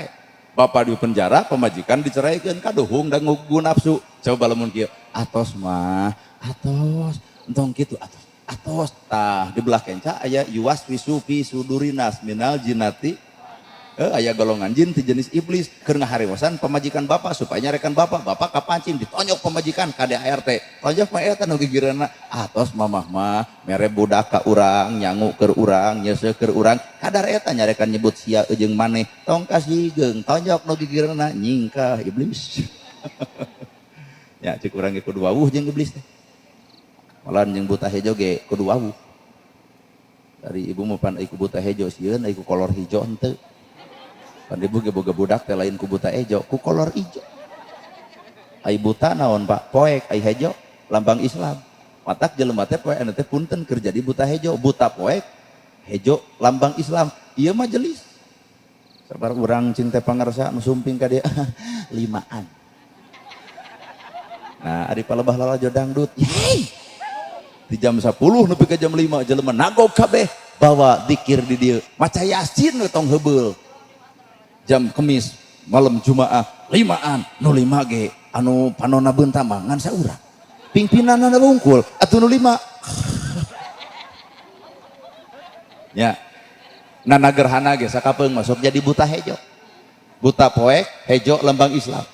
[SPEAKER 1] bapak di penjara pamajikan diceraikeun kaduhung dan ngugu nafsu coba lamun kieu atos mah atos entong kitu atos tah di belah kenca aya yuwas wisu fi sudurinas minal jinati aya golongan jin ti jenis iblis keur ngaharewasan pamajikan bapak supaya nyarekan bapak kapancing ditonyok pamajikan KDART tonjok mah eta nu gigireunna atos mamah mah mere budak ka urang nyangu keur urang nyeuseuk keur urang kadar eta nyarekan nyebut sia jeung maneh tong kasihgeung tonjok nu gigireunna nyingkah iblis ya cek urang ge kudu wawuh jeung iblis teh malan jeung buta hejo ge kudu wawuh dari ibu mah pan iku buta hejo sieun iku kolor hijau henteu pan ibu ge boga budak teh lain ku buta hejo ku kolor hijau ai buta naon Pak poek ai hejo lambang Islam matak jelema teh poe anu teh punten keur jadi buta hejo buta poek hejo lambang Islam ieu mah jelis sabar urang cinta pangarsa nu sumping ka dia 5an Nah ari palebah lalajo dangdut yeay di jam 10 nepi ke jam 5 jelema nagog kabeh bawa dikir di dieu maca yasin we tong heubeul jam Kemis malam Jumaah limaan nu 5 ge anu panonna beuntam ngan saurang pingpinanna wungkul atuh nu 5 nya nana gerhana ge sakapeung masuk jadi buta hejo buta poek hejo lembang Islam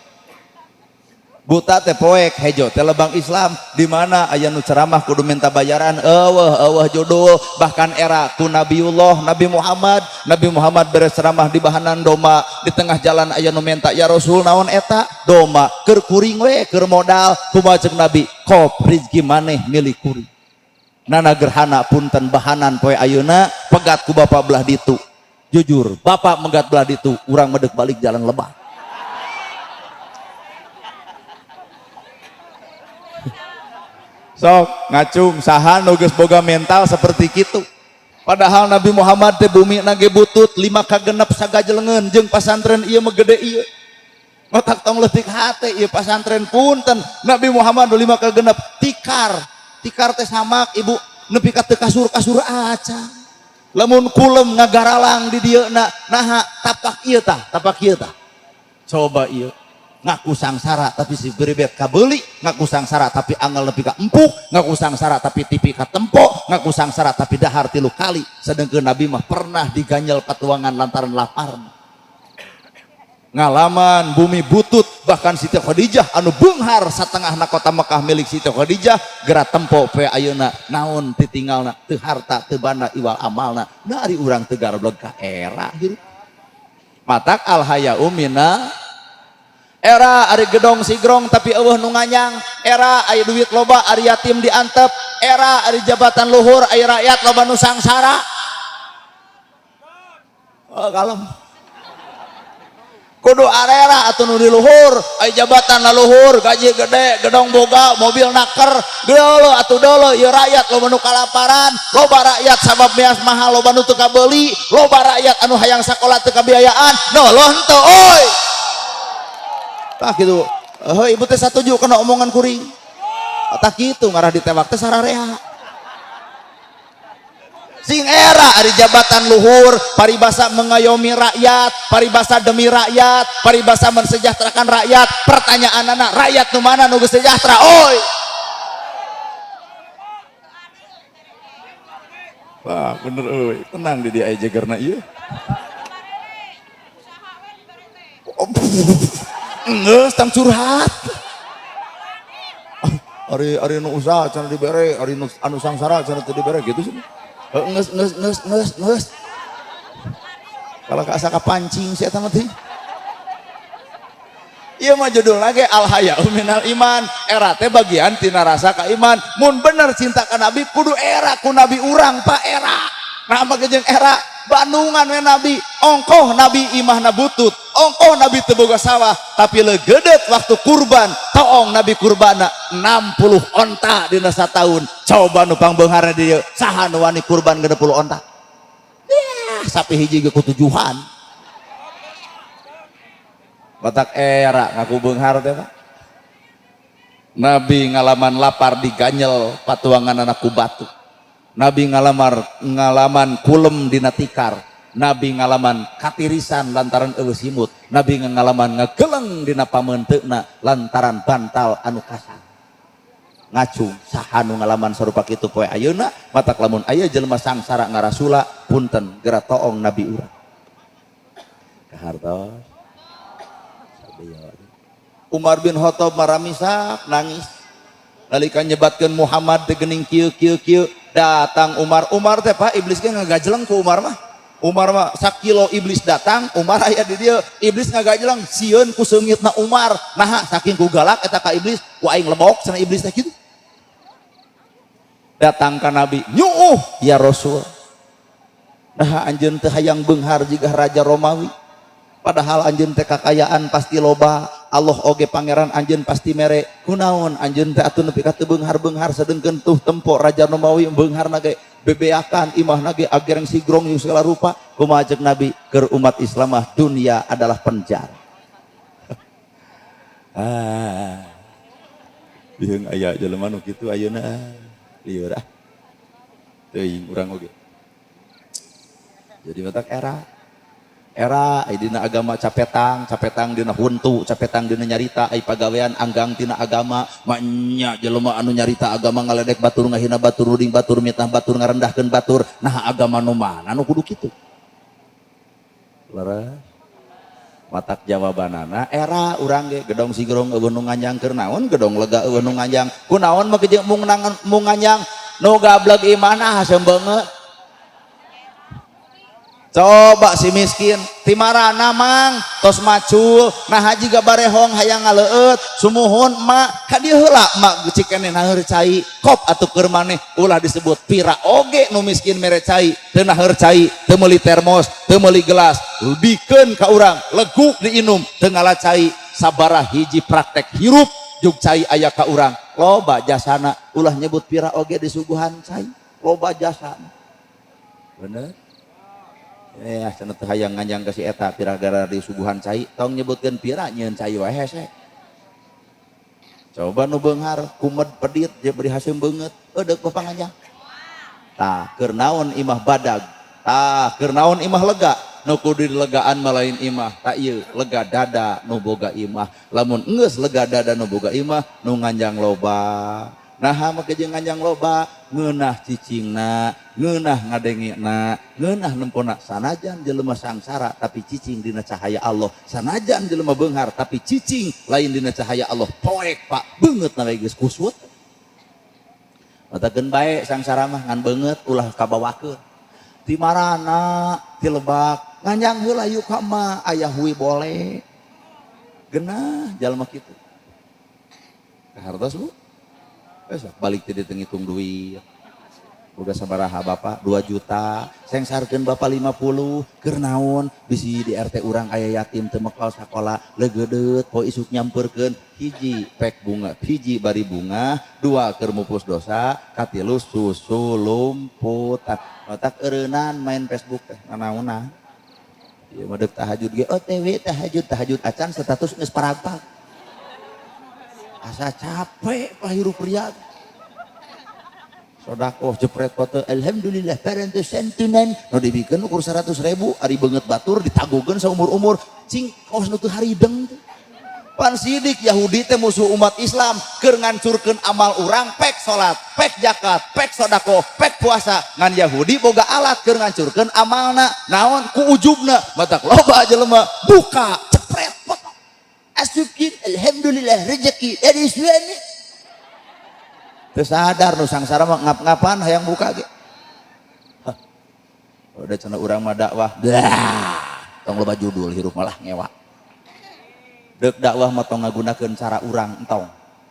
[SPEAKER 1] buta teh poek hejo teh lembang Islam di mana aya nu ceramah kudu minta bayaran eueuh judul bahkan era ku Nabiullah Nabi Muhammad beres ceramah di bahanan doma di tengah jalan aya nu minta ya Rasul naon eta doma keur kuring we keur modal kumaha ceuk Nabi qop rizki maneh milik kuring nana gerhana punten bahanan poe ayeuna pegat ku bapak belah ditu jujur bapak megat belah ditu urang medek balik jalan lebah sok ngacung saha nu geus boga mental seperti kitu padahal Nabi Muhammad teh bumi nage butut 5 kagenep sagajelengeun jeung pasantren ieu mah gede ieu otak tong leutik hate ieu pasantren punten Nabi Muhammad 5 kagenep tikar teh samak ibu nepi ka teu kasur aca lamun kulem ngagaralang di dieu naha tapak ieu tah coba ieu ngaku sangsara tapi si berebet kabeuli ngaku sangsara tapi angel nepi ka empuk ngaku sangsara tapi tipi ka tempo ngaku sangsara tapi dahar 3 kali sedengkeun Nabi mah pernah diganyel patuangan lantaran lapar ngalaman bumi butut bahkan Siti Khadijah anu beunghar satengahna kota Mekah milik Siti Khadijah geura tempo poe ayeuna naon titinggalna teu harta teu bana iwal amalna da ari urang teu garebleg ka era hirup matak al hayau mina era ari gedong sigrong tapi eueuh nu nganyang era aya duit loba ari yatim diantep era ari jabatan luhur aya rakyat loba nu sangsara kalem kudu arera atuh nu di luhur aya jabatan na luhur gaji gede gedong boga mobil naker deuleuh atuh deuleuh ieu rakyat loba nu kalaparan loba rakyat sabab beas mahal loba nu teu kabeuli loba rakyat anu hayang sakola teu kabiayaan noloh henteu euy tah kitu heuh ibu teh satuju kana omongan kuring tah kitu ngarah ditewak teh sarareha sing era ari jabatan luhur paribasa mengayomi rakyat paribasa demi rakyat paribasa mensejahterakan rakyat pertanyaanana rakyat nu mana nu geus sejahtera oi wah bener euy tenang di dia aya jagerna ieu geus tang curhat ari nu usaha cenah dibere ari nu anu sangsara cenah teu dibere gitu sih nges kalau ka asa kapancing si eta mah teh ieu mah judulna ge al haya'u minal iman era teh bagian tina rasa ka iman mun bener cinta ka nabi kudu era ku nabi urang pa era nah mah jeung era bandungan we nabi ongkoh nabi imahna butut ongkoh nabi teu boga sawah tapi leugeudeut waktu kurban toong nabi kurbana 60 onta dina sataun coba nu pangbeunghar di dieu saha nu wani kurban 60 onta sapi hiji ge ku tujuhan batak era ngaku beunghar teh Pak nabi ngalaman lapar diganyel patuangan anak ku batu nabi ngalaman kulem dina tikar nabi ngalaman katirisan lantaran eueuh simut nabi ngalaman ngageleng dina pameunteuna lantaran bantal anu kasar ngacung saha nu ngalaman sarupa kitu poe ayeuna matak lamun aya jelema sangsara ngarasula punten geura toong nabi urang kahartos Umar bin Khattab maramisak nangis nalika nyebatkeun Muhammad teh geuning kieu datang Umar teh Pak iblis ge ngagajeleng ku Umar mah sakilo iblis datang Umar aya di dieu iblis ngagajeleng sieun ku seungitna Umar naha saking ku galak eta ka iblis ku aing lebok cenah iblis teh kitu datang ka nabi nyuuh ya Rasul nah anjeun teh hayang beunghar jiga raja Romawi padahal anjeun teh kakayaan pasti loba Allah oge pangeran anjeun pasti mere kunaon anjeun teh atuh nepi ka teu beunghar sadengkeun tuh tempo raja Romawi beungharna ge bebeakan imahna ge agereng sigrong jeung segala rupa kumaha ceuk nabi keur umat Islam mah dunia adalah penjara
[SPEAKER 2] Yang aya jelema nu kitu ayeuna lieur ah. Teuing urang oge. Jadi matak era dina agama capetang dina huntu, capetang dina nyarita ai pagawean anggang tina agama, manya jelema anu nyarita agama ngaledek batur ngahina batur ruding batur mitah batur ngarendahkeun batur. Nah agama nu mana nu kudu kitu? Leres. Matak jawabanana era urang ge gedong sigrong eueuh nu nganjang keur naon gedong lega eueuh nu nganjang kunaon mah jeung mung nganjang nu gablek iman haseum beungeut. Coba si miskin timarana mang tos macul nah haji gabarehong hayang ngaleut sumuhun mak ka dieu heula mak cik keneh naeur cai kop atuh keur maneh ulah disebut pira oge nu miskin mere cai teu naeur cai teu meuli termos teu meuli gelas dikeun ka urang leguk diinum teu ngala cai sabaraha hiji praktek hirup jug cai aya ka urang loba jasana ulah nyebut pira oge disuguhan cai loba jasana bener. Ya cenah teu hayang nganjang ka si eta pira gara di suguhan cai tong nyebutkeun pira nyieun cai wae hese. Coba nu beunghar kumed pedit je beri haseum beungeut eudeuh ku panganjang. Tah keur naon imah badag, tah keur naon imah lega nu kudu dilegaan mah lain imah tak ieu lega dada nu boga imah lamun geus lega dada nu boga imah nu nganjang loba. Nah mah jeung nganjang loba ngeunah cicingna ngeunah ngadengina ngeunah nempona sanajan jelema sangsara tapi cicing dina cahaya Allah sanajan jelema beunghar tapi cicing lain dina cahaya Allah poek pak beungeut na geus kusut matakeun bae sangsara mah ngan beungeut ulah kabawakeun ti marana ti lebak nganjang heula yuk ka mah aya huwi boleh genah jalma kitu kahartos Bu balik jadi ngitung duit udah sabaraha bapak 2 juta sengsarkeun bapak 50 keur naon bisi di RT urang aya yatim teu mekal sakola leugeudeut poe isuk nyamperkeun hiji pek bunga hiji bari bunga 2 keur mupus dosa katilu susu lumput otak eureunan main Facebook teh nanaonna ieu mah deuk tahajud ge OTW tahajud acan status geus paragpag asa capek pak hirup riak sodakoh jepret foto alhamdulillah parantos santunan nu dibikeun ukur 100.000 ari beungeut batur ditagukeun saumur-umur cing kaos nu teu harideng teh pan sidik Yahudi teh musuh umat Islam keur ngancurkeun amal urang pek salat pek zakat pek sodakoh pek puasa ngan Yahudi boga alat keur ngancurkeun amalna naon ku ujubna matak loba jelema buka cepret foto asukin alhamdulillah rezeki dari suami terus sadar nu sangsara mah ngap-ngapan hayang buka ge udah cenah urang mah dakwah tong loba judul hirup malah ngewa deuk dakwah mah tong ngagunakeun cara urang entong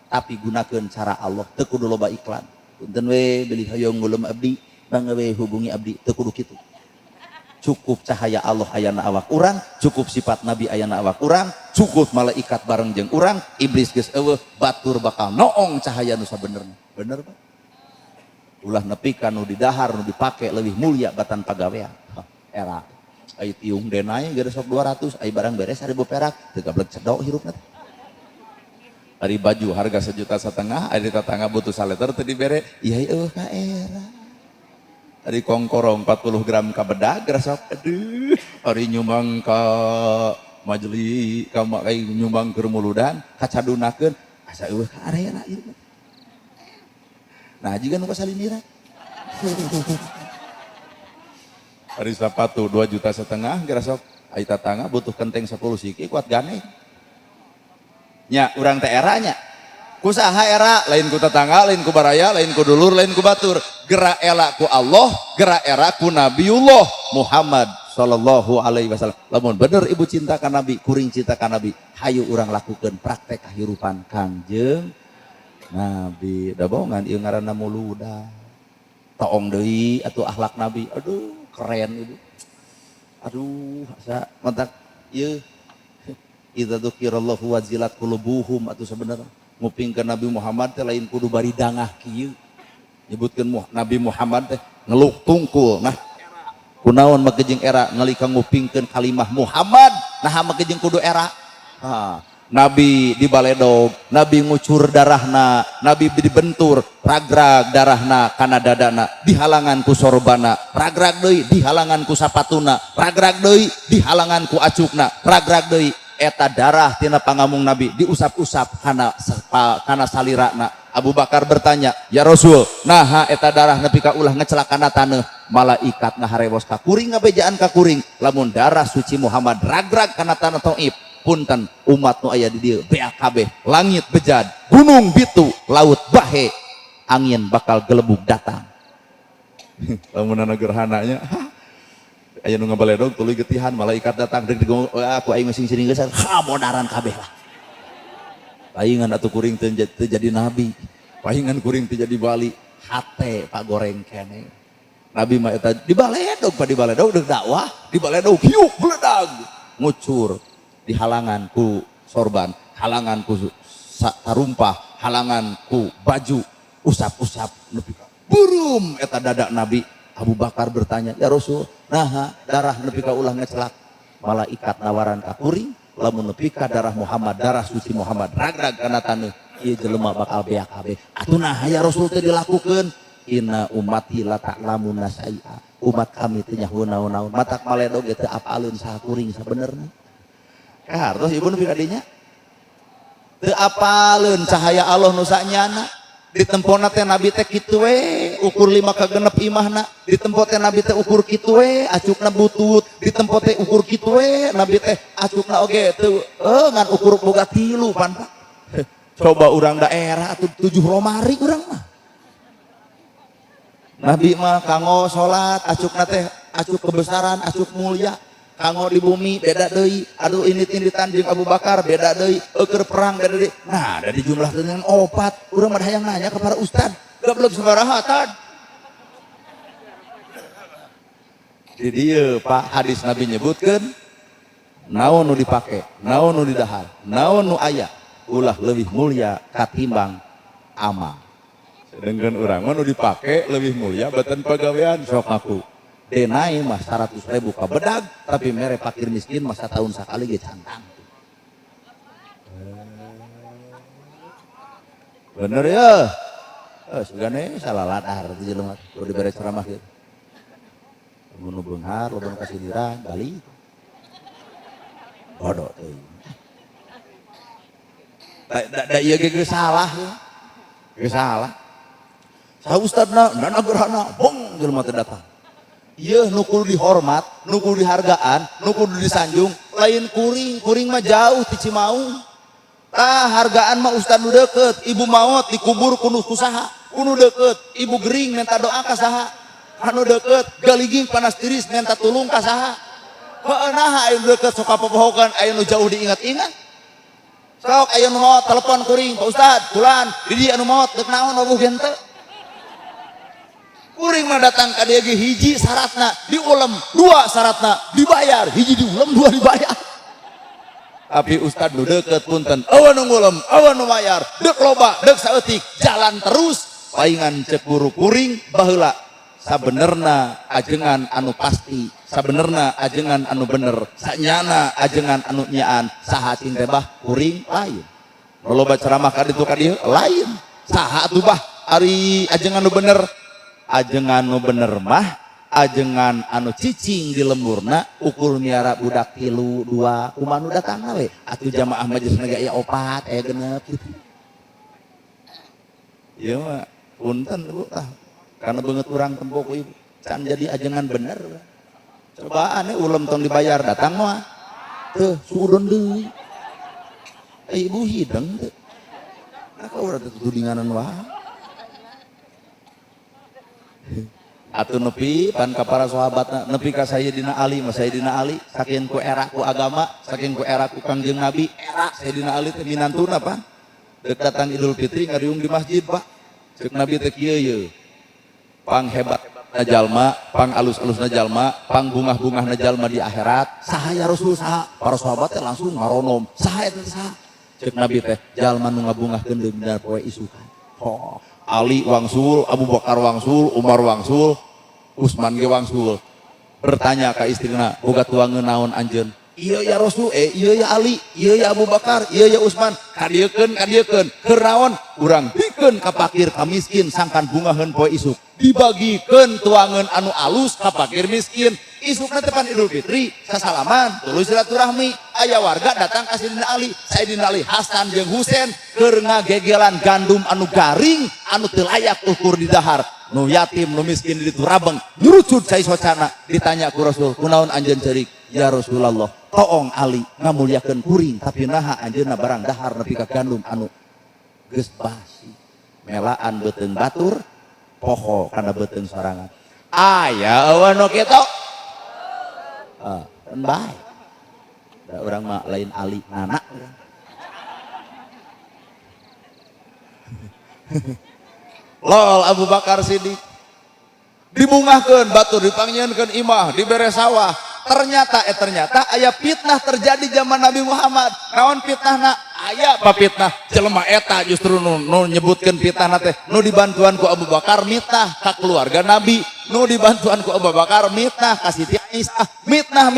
[SPEAKER 2] tapi gunakeun cara Allah teu kudu loba iklan punten we beli hoyong ngulum abdi bangga we hubungi abdi teu kudu kitu cukup cahaya Allah ayana awak urang cukup sifat Nabi ayana awak urang cukup malaikat bareng jeung urang iblis geus eueuh batur bakal noong cahaya nu sabenerna bener Pak ulah nepi ka nu di dahar nu dipake leuwih mulia batan pagawean era ai tiung denai geus sok 200 ai barang beres 1000 perak teu gablek cedok hirupna ari baju harga 1,5 juta ari tetangga butuh saleter teu dibere ieu eueuh ka era dari kongkorong 40 gram ka bedag rasok aduh ari nyumbang ka majlis ka kai nyumbang keur muludan kacadunakeun asa eueuh ka arena ieu nah jiga nu kasalinira ari sapatu 2,5 juta rasok ai tatangga butuh kenteng 10 siki kuat gane nya urang teh era nya kusaha era lain ku tetangga lain ku baraya lain ku dulur lain ku batur gerak ela ku Allah gerak era ku Nabiullah Muhammad sallallahu alaihi wasallam lamun bener ibu cinta ka Nabi kuring cinta ka Nabi hayu urang lakukeun praktek kahirupan Kangjeng Nabi da bohongan ieu ngaranna muluda taong deui atuh akhlak Nabi aduh keren ibu aduh asa mantak ieu idza dzukirallahu wazilat qulubuhum atuh sabenerna ngupingkeun Nabi Muhammad teh lain kudu bari dangah kieu nyebutkeun Nabi Muhammad teh ngeluk tungkul nah kunaon make jeung era ngalika ngupingkeun kalimah Muhammad nah make jeung kudu era
[SPEAKER 1] Nabi dibaledog, Nabi ngucur darahna, Nabi dibentur, ragrag darahna kana dadana, dihalangan ku sorbana, ragrag deui dihalangan ku sapatuna, ragrag deui dihalangan ku acukna, ragrag deui eta darah tina pangamung Nabi diusap-usap kana salirana. Abu Bakar bertanya, ya Rasul, naha eta darah nepi ka ulah ngecelakana taneuh, malaikat ngaharewos ka kuring ngabejaan ka kuring, lamun darah suci Muhammad ragrag kana tanah Taif. Punten umat nu aya di dieu beak kabeh, langit bejad, gunung bitu, laut bahe, angin bakal gelebug datang. Lamunana gerhananya aya nu ngabaledog tuluy getihan malaikat datang deuk aku aing masing sini geus hamodaran kabeh lah. Paingan atuh kuring teu jadi nabi, paingan kuring teu jadi wali, hate Pak goreng keneh. Nabi mah eta dibaledog deuk dakwah, dibaledog hiuk geledag ngucur, dihalangan ku sorban, halangan ku tarumpah, halangan ku baju, usap-usap nepi ka burum eta dadak Nabi. Abu Bakar bertanya, ya Rasul, naha darah nepi ka ulah ngecelak, malaikat nawaran ka kuring, lamun nepi ka darah Muhammad, darah suci Muhammad ragrag kana taneuh, ieu jelema bakal beak kabeh. Atuh naha ya Rasul teh dilakukeun? Inna ummati la ta'lamuna syai'a, umat kami teh nyaho naon-naon, matak maledog teh apaleun saha kuring sabenerna. Hartos ibu nu kadinya teu apaleun cahaya Allah nu sanyana. Di tempona teh Nabi teh kitu we ukur 5 ka 6 imahna, di tempo teh Nabi teh ukur kitu we acukna butut, di tempo teh ukur kitu we Nabi teh acukna oge teu ngan ukur boga 3 pan Pak. Coba urang daerah atuh 7 romari urang mah. Nabi mah kanggo salat acukna teh acuk kebesaran, acuk mulia. Kanggo di bumi beda deui, aduh ini tinditan jeung Abu Bakar beda deui, keur perang beda deui. Nah, da dijumlah dengan opat, urang mah hayang nanya ke para ustad, goblok sabaraha tad. Di dieu Pak hadis Nabi nyebutkeun naon nu dipake, naon nu didahar, naon nu aya ulah leuwih mulia katimbang amal. Sedengkeun urang mah nu dipake leuwih mulia beuteun pagawean sok aku. Denai mah 100.000 ka bedag, tapi mere fakir miskin mah satahun sakali ge cantang. Bener ya? Sugane salah ladar di jelema kudu dibere ceramah kieu. Mun beunghar loba kasih dirang balik. Bodoh teuing. Da ieu ge salah ya. Geus salah. Saha ustadna dana gerhana bong jelema teh datang. Iya nukul dihormat, nukul dihargaan, nukul disanjung, lain kuring mah jauh ti Cimaung. Tah hargaan mah ustad nu deukeut, ibu maot dikubur kudu kusaha, kudu deukeut, ibu gering minta doa ka saha, anu deukeut galiging panas tiris minta tulung ka saha. Heueuh naha aya nu deukeut sok kapopohokeun, aya nu jauh diingat-ingat. Sok aya nu maot telepon kuring, Pak Ustad, kulan, di dieu anu maot deuk naon eueuh gente. Kuring mah datang ka dieu ge hiji syaratna diulem, 2 syaratna dibayar, hiji diulem 2 dibayar. Tapi ustad nu deukeut punten, eueuh nu ngulem, eueuh nu mayar, deuk loba, deuk saeutik, jalan terus. Paingan cek guru kuring baheula sabenerna ajengan anu pasti, sabenerna ajengan anu bener, sanyana ajengan anu nyaan, saha cing teh bah kuring lain. Nu loba ceramah ka ditu ka dieu lain. Saha atuh bah ari ajengan nu bener? Ajengan nu bener mah ajengan anu cicing di lemburna ukur miara budak 3 2 kumaha nu datang we atuh jamaah majelis nega aya 4 aya 6 gitu. Ieu mah punten Bu tah kana beungeut urang tempo ku ibu can jadi ajengan bener. Cobaan ulem tong dibayar datang mah teu suudon deui. Ibu hideng teu. Nah kau urang tudinganan wae. Atuh nepi pan ka para sahabatna nepi ka Sayyidina Ali mah Sayyidina Ali saking ku era ku agama saking ku era ku Kangjeng Nabi era Sayyidina Ali teh minantuna pan deuk datang Idul Fitri ngariung di masjid Pak ceuk Nabi teh kieu ye pang hebatna jalma pang alus-alusna jalma pang bungah-bungahna jalma di akhirat saha ya Rasul saha para sahabat teh langsung ngaronom saha eta saha ceuk Nabi teh jalma nu ngabungahkeun deui dina poe isukan. Ali wangsul, Abu Bakar wangsul, Umar wangsul, Utsman ge wangsul. Bertanya ka istrina, boga tuangeun naon anjeun? iya ya Rasul, iya ya Ali, iya ya Abu Bakar, iya ya Utsman, kadiekeun keur naon urang bikeun ka fakir ka miskin sangkan bungaheun poe isuk dibagikeun tuangan anu alus ka fakir miskin isukna teh pan Idul Fitri sasalaman tuluy silaturahmi aya warga datang ka Sayyidina Ali Hasan jeung Husein keur ngagegelan gandum anu garing anu teu layak ukur di dahar nu yatim nu miskin di ditu rabeng nyurucud cai socana ditanya ku Rasul kunaon anjeun ceurik ya Rasulullah toong Ali ngamulyakeun kuring tapi naha anjeunna barang dahar nepi ka gandum anu geus basi melaan beuteung batur poho karena beuteung sorangan aya eueuh nu kitu kan bae da urang mah lain Ali nana lol Abu Bakar Siddiq dibungahkeun batur dipangnyieunkeun imah dibere sawah ternyata aya fitnah terjadi zaman Nabi Muhammad naon fitnahna aya apa fitnah jelema eta justru nu nyebutkeun fitnah teh nu dibantuan ku Abu Bakar mitnah ka keluarga Nabi nu dibantuan ku Abu Bakar mitnah ka Siti Aisyah mitnah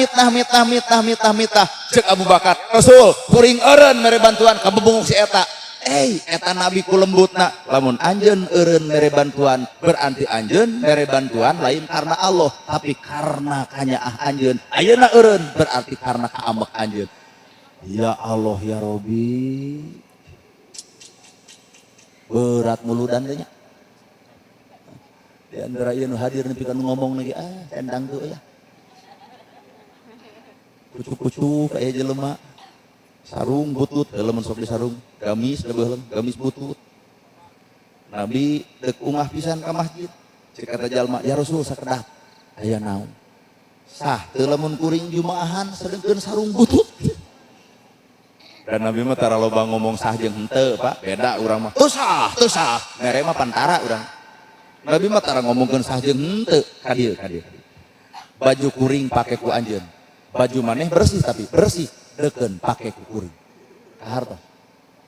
[SPEAKER 1] ceuk Abu Bakar Rasul kuring eureun mere bantuan ka bebunguk si eta eta Nabi ku lembutna lamun anjeun eureun mere bantuan berarti anjeun mere bantuan lain karena Allah tapi karena kanyaah anjeun ayeuna eureun berarti karena kaambek anjeun ya Allah ya Robi berat muludan teh nya di antara ieu nu hadir nepi ka ngomong lagi endang tuh ya kucuk-kucuk aya jelema sarung butut heuleum sok di sarung gamis leubeung gamis butut Nabi deuk ungah pisan ka masjid cek kata jalma ya Rasul sakedat aya naon sah teu lamun kuring jumaahan sedengkeun sarung butut dan Nabi mah tara loba ngomong sah jeung henteu Pak beda urang mah teu sah mere mah pantara urang Nabi mah tara ngomongkeun sah jeung henteu ka dieu baju kuring pake ku anjeun baju maneh bersih tapi bersih deken pakai kukuring harta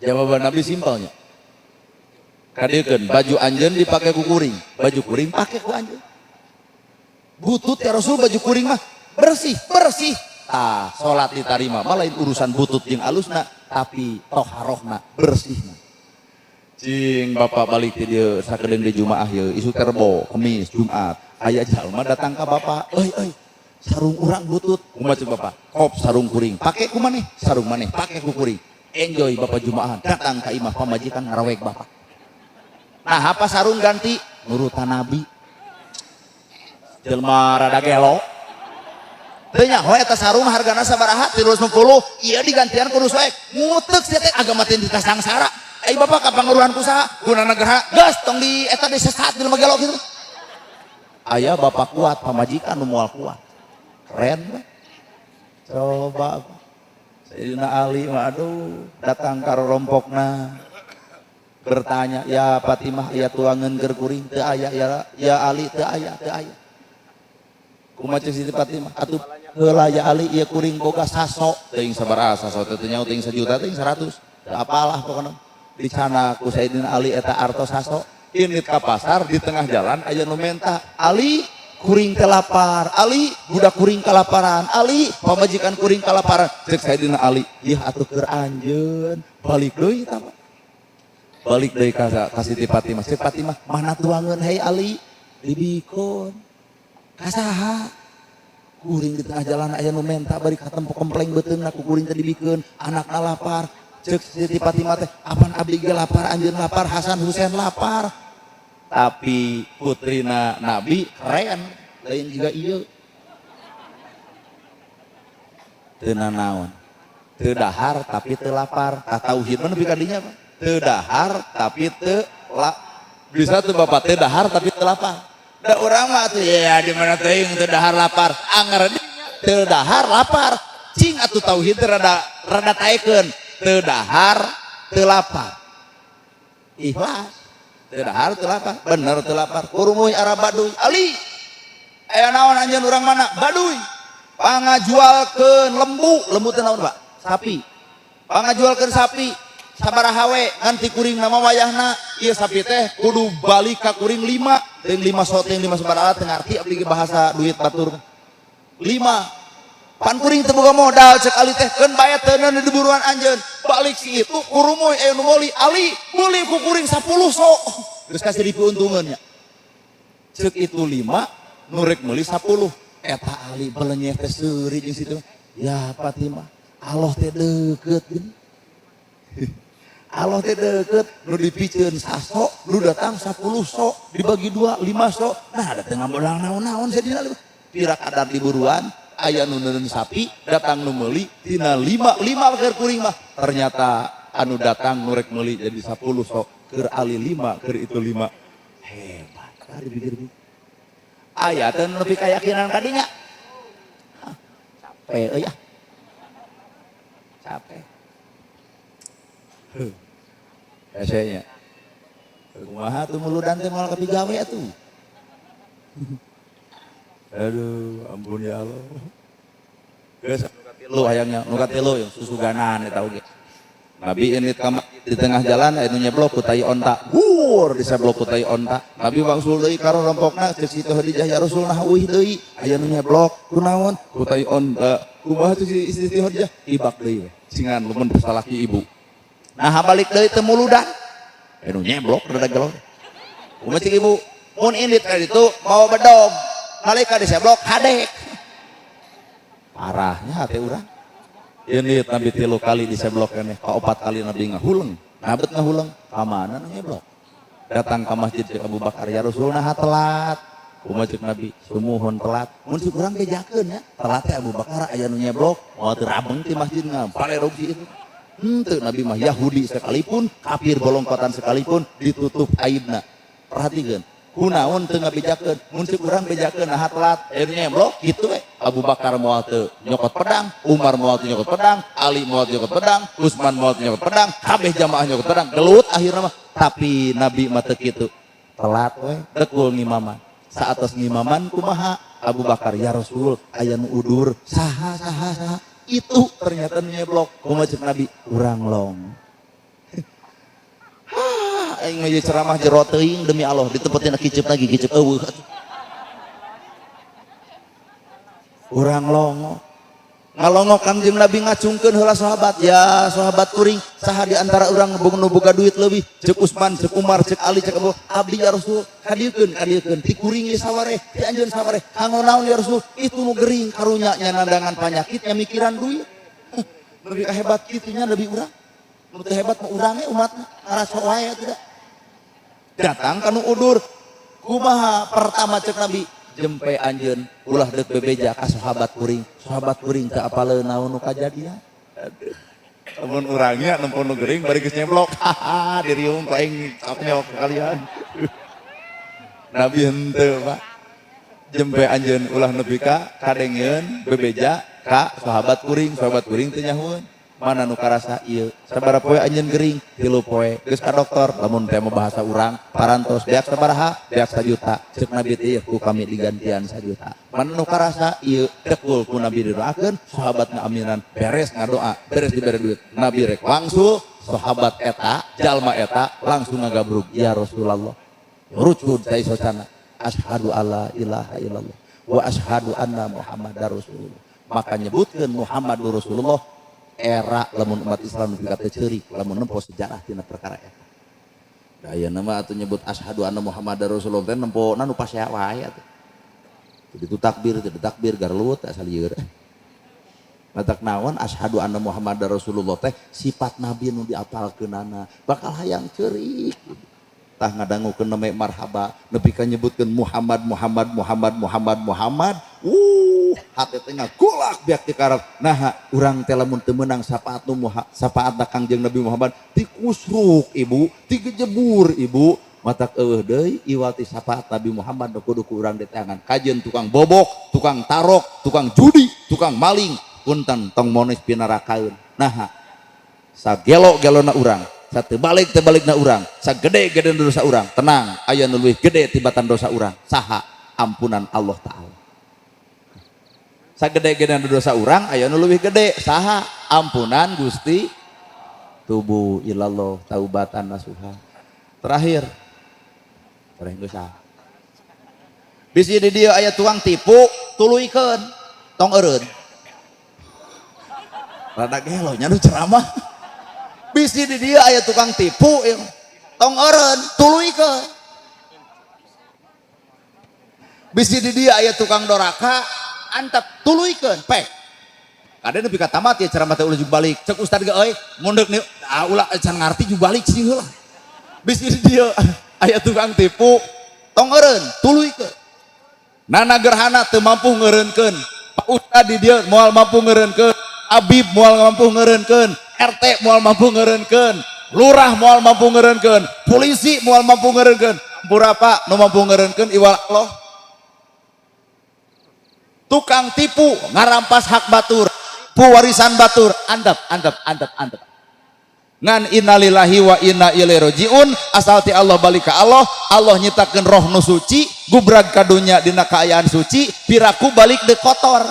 [SPEAKER 1] jawaban Nabi simpelnya kadeukeun baju anjeun dipake kukuring baju kuring pake ku anjeun butut ya Rasul baju kuring mah bersih salat ditarima malah lain urusan butut jeung alusna tapi toharohna bersihna cing bapak balik ti dieu sakedeung di jumaah ieu isu Rebo Kamis Jumat aya jalma datang ka bapak euy sarung urang butut kumaha ceuk bapak kop sarung kuring pake ku maneh sarung maneh pake ku kuring enjoy bapak jumaahan datang ka imah pamajikan ngarawek bapak nah apa sarung ganti nurutan Nabi jelma rada gelo teu nya hoe eta sarung hargana sabaraha 350 ieu digantian kudu soek nguteuk sia teh agama teh ditasangsara bapak kapan nguruhan kusaha gunana geraha geus tong di eta disesat jelema gelo kitu aya bapak kuat pamajikan nu moal kuat keren coba Sayyidina Ali aduh datang ka rompokna bertanya ya Fatimah ya tuangeun keur kuring teu aya ya Ali teu aya kumaha ceuk Siti Fatimah atuh heula ya Ali ieu kuring boga saso teuing sabaraha saso teh nyaho teuing 1 juta teuing 100 teu apalah pokona dicana ku Sayyidina Ali eta artos saso init ka pasar di tengah jalan aya nu menta Ali kuring kelapar Ali budak kuring kelaparan Ali pamajikan kuring kelaparan cek Sayyidina Ali ieu atuh keur anjeun balik deui eta balik deui ka Siti Fatimah Siti Fatimah mana tuangeun hei Ali dibikon kasaha kuring di tengah jalan aya nu menta bari katempo kempleng beuteungna ku kuring teh dibikeun anakna lapar cek Siti Fatimah teh apan abdi ge lapar anjeun lapar Hasan Husein lapar tapi putrina Nabi keren lain juga iya teu naon teu dahar tapi teu lapar tauhid mah nepi ka dinya Pak teu dahar tapi teu bisa tuh bapak teu dahar tapi teu lapar da urang mah tuh ya di mana teuing teu dahar lapar anggar teu dahar lapar cing atuh tauhid rada taekeun teu dahar teu lapar ikhlas teu dahar teu lapar bener teu lapar kurumuy arah baduy Ali aya naon anjeun urang mana baduy pangajualkeun lembu teh naon Pak sapi pangajualkeun sapi sabaraha we nganti kuring nama wayahna ieu sapi teh kudu balik ka kuring 5 teuing 5 so teuing 5 sabaraha teu ngarti abdi bahasa duit batur 5 pan kuring teu boga modal cek ali teh keun bayar teuneun di buruan anjeun balik si itu kurumoy aya nu meuli ali meuli ku kuring 10 sok geus kasih dipuntungeun nya cek itu 5 nurek meuli 10 eta ali belenyeh teh seuri jeung situ ya Fatimah Allah teh deukeut geuning Allah teh deukeut nu dipikeun sasok nu datang 10 sok dibagi 2 5 sok nah da teu ngabolang naon-naon sadina pira kadar di buruan aya nu neureun sapi datang nu meuli tina 5 keur kuring mah ternyata anu datang nurek meuli jadi 10 sok keur ali 5 keur itu 5 hebat kali pikir-pikir aya teh nepi kayakinan kadinya capek euy capek esenya kumaha tuh muludan teh moal kapigawe atuh aduh ampun ya Allah geus nu hayangnya nu katilu yang susuganan eta oge Nabi ini di tengah jalan anu nyeblok ku tai onta di seblok ku tai onta Nabi wangsul deui karo rompokna cek situ Khadijah ya Rasul nah euy deui aya nu nyeblok kunaon ku tai onta kumaha tuh si istri Khadijah ibak deui singan lumun salaki ibu nah balik deui teu muludan anu nyeblok rada gelor kumaha cik ibu mun indit ka ditu mawa bedog nalika diseblok hadek parahnya hati urang ini Nabi 3 kali diseblok keneh ka 4 kali Nabi ngahuleng nabet ngahuleng kamana nu nyeblok datang ka masjid cek Abu Bakar ya Rasul nah telat kumaha cek Nabi sumuhun telat mun cik urang bejakeun ya telat teh Abu Bakar aya nu nyeblok moal teu rabeng ti masjid palerog si itu henteu Nabi mah Yahudi sekalipun kafir bolongkotan sekalipun ditutup aibna perhatikeun kunaon teu ngabejakeun mun cek urang bejakeun nah telat anu nyeblok kitu we Abu Bakar moal teu nyokot pedang Umar moal teu nyokot pedang Ali moal teu nyokot pedang Utsman moal teu nyokot pedang kabeh jamaah nyokot pedang gelut akhirna mah tapi Nabi mah teu kitu telat we dekul ngimaman saatos ngimaman kumaha Abu Bakar ya Rasul aya nu udur saha itu ternyata nu nyeblok kumaha cek Nabi urang long aing mah ceramah jero teuing demi Allah ditepetin kicep lagi kicep eueuh urang longo ngalongo Kangjeng Nabi ngacungkeun heula sahabat ya sahabat kuring saha di antara urang nu boga duit leuwih cek Utsman cek Umar cek Ali cek Abu abdi ya Rasul kadiekeun ti kuring ge sawareh ti anjeun sawareh kanggo naon ya Rasul itu nu gering karunya nya nandangan panyakitnya mikiran duit lebih hebat kitunya lebih urang nu teu hebat mah urang ge umatna ngarasa wae tidak datang kanu udur kumaha pertama cek Nabi jempe anjeun ulah deuk bebeja ka sahabat kuring teu apaleun naon nu kajadian amun urangnya nempon nu gering bari geus nyeblok diriung ku aing nyok kalian Nabi henteu Pak jempe anjeun ulah nepi ka kadengeun bebeja ka sahabat kuring teu nyahoeun mana nu karasa ieu sabaraha poe anjeun gering 3 poe geus ka dokter lamun teh bahasa urang parantos beak sabaraha beak 1 juta ceuk Nabi teh ku kami digantian 1 juta mana nu karasa ieu dekul ku Nabi didoakeun sahabat ngaminan beres ngadoa beres dibere duit Nabi rek wangsul sahabat eta jalma eta langsung ngagabrug ya Rasulullah rucud cai socana asyhadu alla ilaha illallah wa asyhadu anna muhammadar rasulullah maka nyebutkeun Muhammadur Rasulullah era lamun umat Islam nu kata ceurik lamun nempo sejarah tina perkara eta. Da ayeuna mah atuh nyebut asyhadu anna Muhammadar Rasulullah teh nempona nu pasea wae atuh. Itu takbir garlut asal ieu. Matak naon asyhadu anna Muhammadar Rasulullah teh sifat nabi nu diapalkeunana bakal hayang ceurik. Tah ngadangukeun neme marhaba nepi ka nyebutkeun Muhammad. Hati tengah golak biak dikarap nah urang teh lamun teu meunang sapaat da Kangjeng Nabi Muhammad dikusruk ibu digejebur ibu matak eueuh deui iwati sapaat Nabi Muhammad kudu ku urang di tangan kajeun tukang bobok tukang tarok tukang judi tukang maling punten tong mones pinarakaeun nah sagelo-gelona urang sateu balik-balikna urang sagede-gede dosa urang tenang aya nu leuwih gede tibatan dosa urang saha ampunan Allah taala sagede-gede dosa urang aya nu leuwih gede saha ampunan Gusti tubuh ilallah taubatan nasuha terakhir geus saha bisi di dieu aya tukang tipu tuluikeun tong eureun rada gelo nya nu ceramah bisi di dia aya tukang tipu ya. Tong eureun tuluykeun bisi di dia aya tukang doraka antep tuluykeun pek kada nepi ka tamat ya ceramah teh ulah juk balik cek ustad ge euy mundek nih ulah can ngarti juk balik sih heula bisi di dia aya tukang tipu tong eureun tuluykeun nana gerhana teu mampu ngeureunkeun pak ustad di dia moal mampu ngeureunkeun Habib moal mampu ngeureunkeun RT moal mampu ngeureunkeun lurah moal mampu ngeureunkeun polisi moal mampu ngeureunkeun berapa nu mampu ngeureunkeun iwal Allah tukang tipu ngarampas hak batur pewarisan batur andap ngan innalillahi wa inna ilaihi rajiun asal ti Allah balik ka Allah Allah nyitakeun roh nu suci gubrag ka dunya dina kaayaan suci piraku balik de kotor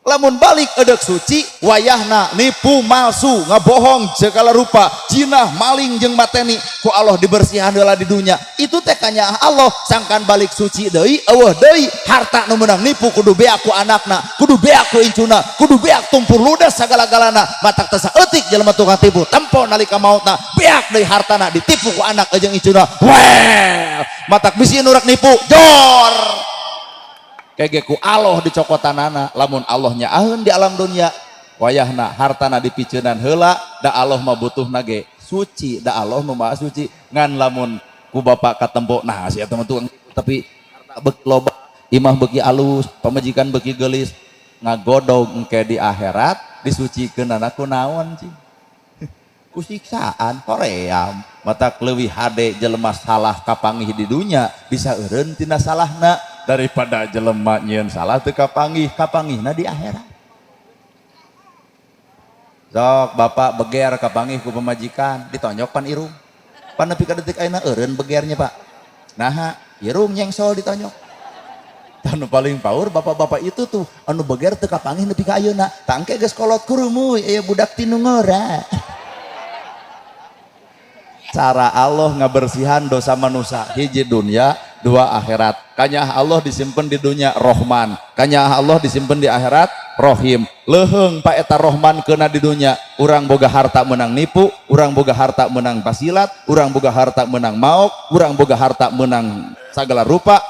[SPEAKER 1] lamun balik edek suci wayahna nipu malsu ngabohong segala rupa jinah maling jeung mateni ku Allah dibersihan heula di dunya itu teh kanya Allah sangkan balik suci deui eueuh deui harta nu meunang nipu kudu beak ku anakna kudu beak ku incuna kudu beak tumpur ludas sagala-galana matak teu saeutik jelema tukang tipu tempo nalika mautna beak deui hartana ditipu ku anak jeung incuna well matak bisi nu rek nipu jor kege ku Allah dicokotanana lamun Allah nyaaheun di alam dunia wayahna hartana dipiceunan heula da Allah mah butuhna ge suci da Allah nu maha suci ngan lamun ku bapak katempo nah si eta mah tukang tapi beuki loba imah beuki alus pamajikan beuki geulis ngagodog engke di akhirat disucikeun anak kunaon cing ku siksaan hoream matak leuwih hade jelema salah kapangih di dunya bisa eureun tina salahna daripada jelema nyieun salah teu kapangihna di akhirat. Sok bapak beger kapangih ku pemajikan ditonyok pan irung. Pan nepi ka detik ayeuna eureun begernya Pak. Naha irung nyengsol ditonyok. Anu paling paur bapak-bapak itu tuh anu beger teu kapangih nepi ka ayeuna. Tangke geus kolot kurumuy aya budak tinu ngora. Cara Allah ngabersihan dosa manusia hiji dunia dua akhirat kanya Allah disimpan di dunia Rohman kanya Allah disimpan di akhirat Rohim leheung pa eta Rohman keuna di dunia urang boga harta menang nipu urang boga harta menang pasilat urang boga harta menang maok urang boga harta menang sagala rupa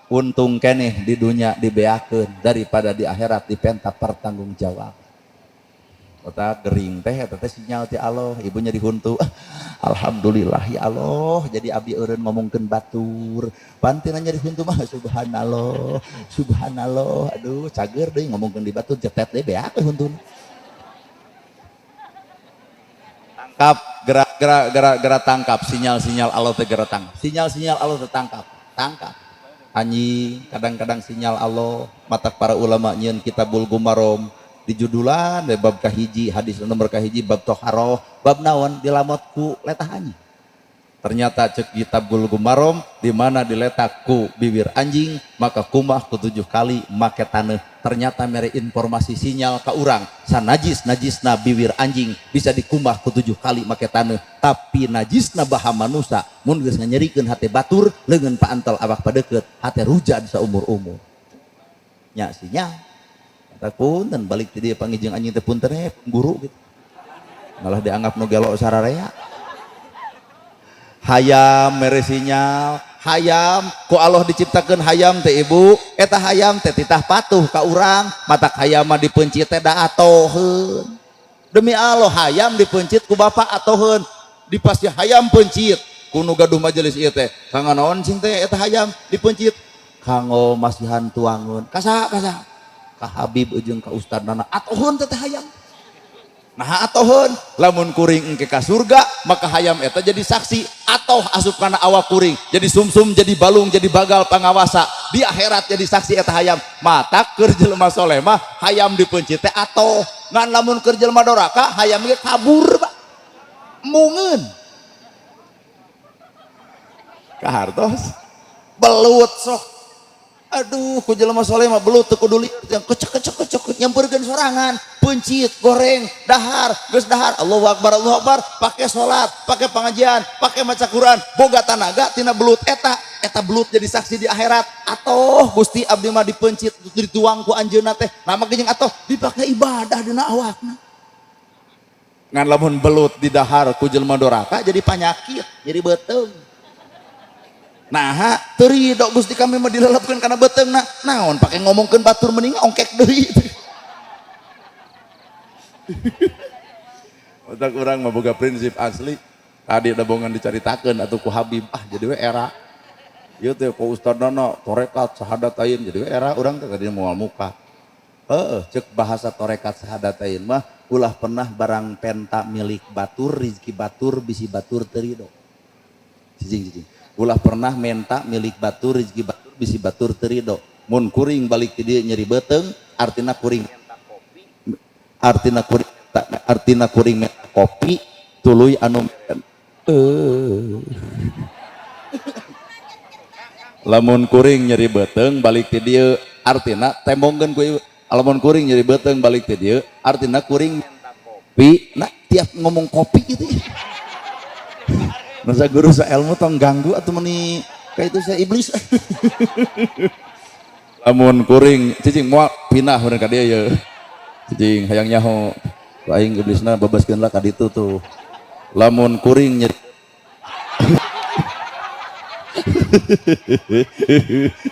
[SPEAKER 1] untung keneh di dunia dibeakeun daripada di akhirat dipenta pertanggung jawab kota gering teh eta teh sinyal ti Allah ibunya dihuntu alhamdulillah ya Allah jadi abdi eureun ngomongkeun batur pantina nya dihuntu mah subhanallah subhanallah aduh cager deui ngomongkeun di batur jetet deui beak we huntuna tangkap gerak tangkap sinyal Allah teh gerak tangkap sinyal Allah teh tangkap anjing kadang-kadang sinyal Allah matak para ulama nyieun kitabul gumarom di judulan bab kahiji hadis nomor kahiji bab toharoh bab naon dilamot ku letah anjing ternyata cek kitabul gumarom di mana diletak ku bibir anjing maka kumah ku 7 kali make taneuh ternyata mere informasi sinyal ka urang sanajisna bibir anjing bisa dikumah ku 7 kali make taneuh tapi najisna baha manusia mun geus nganyerikeun hate batur leungeun paantel awak padeukeut hate rujan saumur-umur nya sinyal punten balik ti dieu pangijeng anjing teh punten guru gitu malah dianggap nu gelo sararea hayam mere sinyal hayam ku Allah diciptakeun hayam teh ibu eta hayam teh titah patuh ka urang matak hayam mah dipencit teh da atoheun demi Allah hayam dipencit ku bapak atoheun dipasti hayam pencit kuno gaduh majelis ieu teh kanggo naon cing teh eta hayam dipencit kanggo masihan tuangun kasa ka Habib jeung ka ustad nana atoheun teh hayam nah atoheun lamun kuring engke ka surga maka hayam eta jadi saksi atoh asup kana awak kuring jadi sumsum jadi balung jadi bagal pangawasa di akhirat jadi saksi eta hayam matak keur jelema soleh mah hayam dipencit teh atoh ngan lamun keur jelema doraka hayam ge kabur Pak mungeun kahartos belut sok aduh ku jelema soleh mah belut teu kudu lieur yang kecek nyampeurkeun sorangan pencit goreng dahar geus dahar Allahu akbar pake salat pake pengajian pake maca Quran boga tanaga tina belut eta eta belut jadi saksi di akhirat atoh Gusti abdi mah dipencit dituang ku anjeunna teh nama geuning atoh dipakai ibadah dina awakna ngan lamun belut di dahar ku jelema doraka jadi panyakit jadi beuteung nah terido Gusti kami mah dilelepkeun kana beuteungna naon pake ngomongkeun batur mending ongkek deui otak urang mah boga prinsip asli tadi ada bongan dicaritakeun atuh ku Habib jadi we era ieu teh ku Ustad Nono torekat sahadatain jadi we era urang teh tadi moal muka cek bahasa torekat sahadatain mah ulah pernah barang penta milik batur rizki batur bisi batur terido cicing ulah pernah menta milik batur rizki batur bisi batur terido mun kuring balik ti dieu nyeri beuteung artina kuring menta kopi tuluy anu lamun kuring nyeri beuteung balik ti dieu artina tembongkeun ku ieu lamun kuring nyeri beuteung balik ti dieu artina kuring minta kopi nah tiap ngomong kopi gitu masa guru sailmu tong ganggu atuh meuni ka itu saya iblis lamun kuring cicing moal pinah urang ka dieu ye cicing hayang nyaho ku aing iblisna babaskeun lah ka ditu tuh lamun kuring nyeri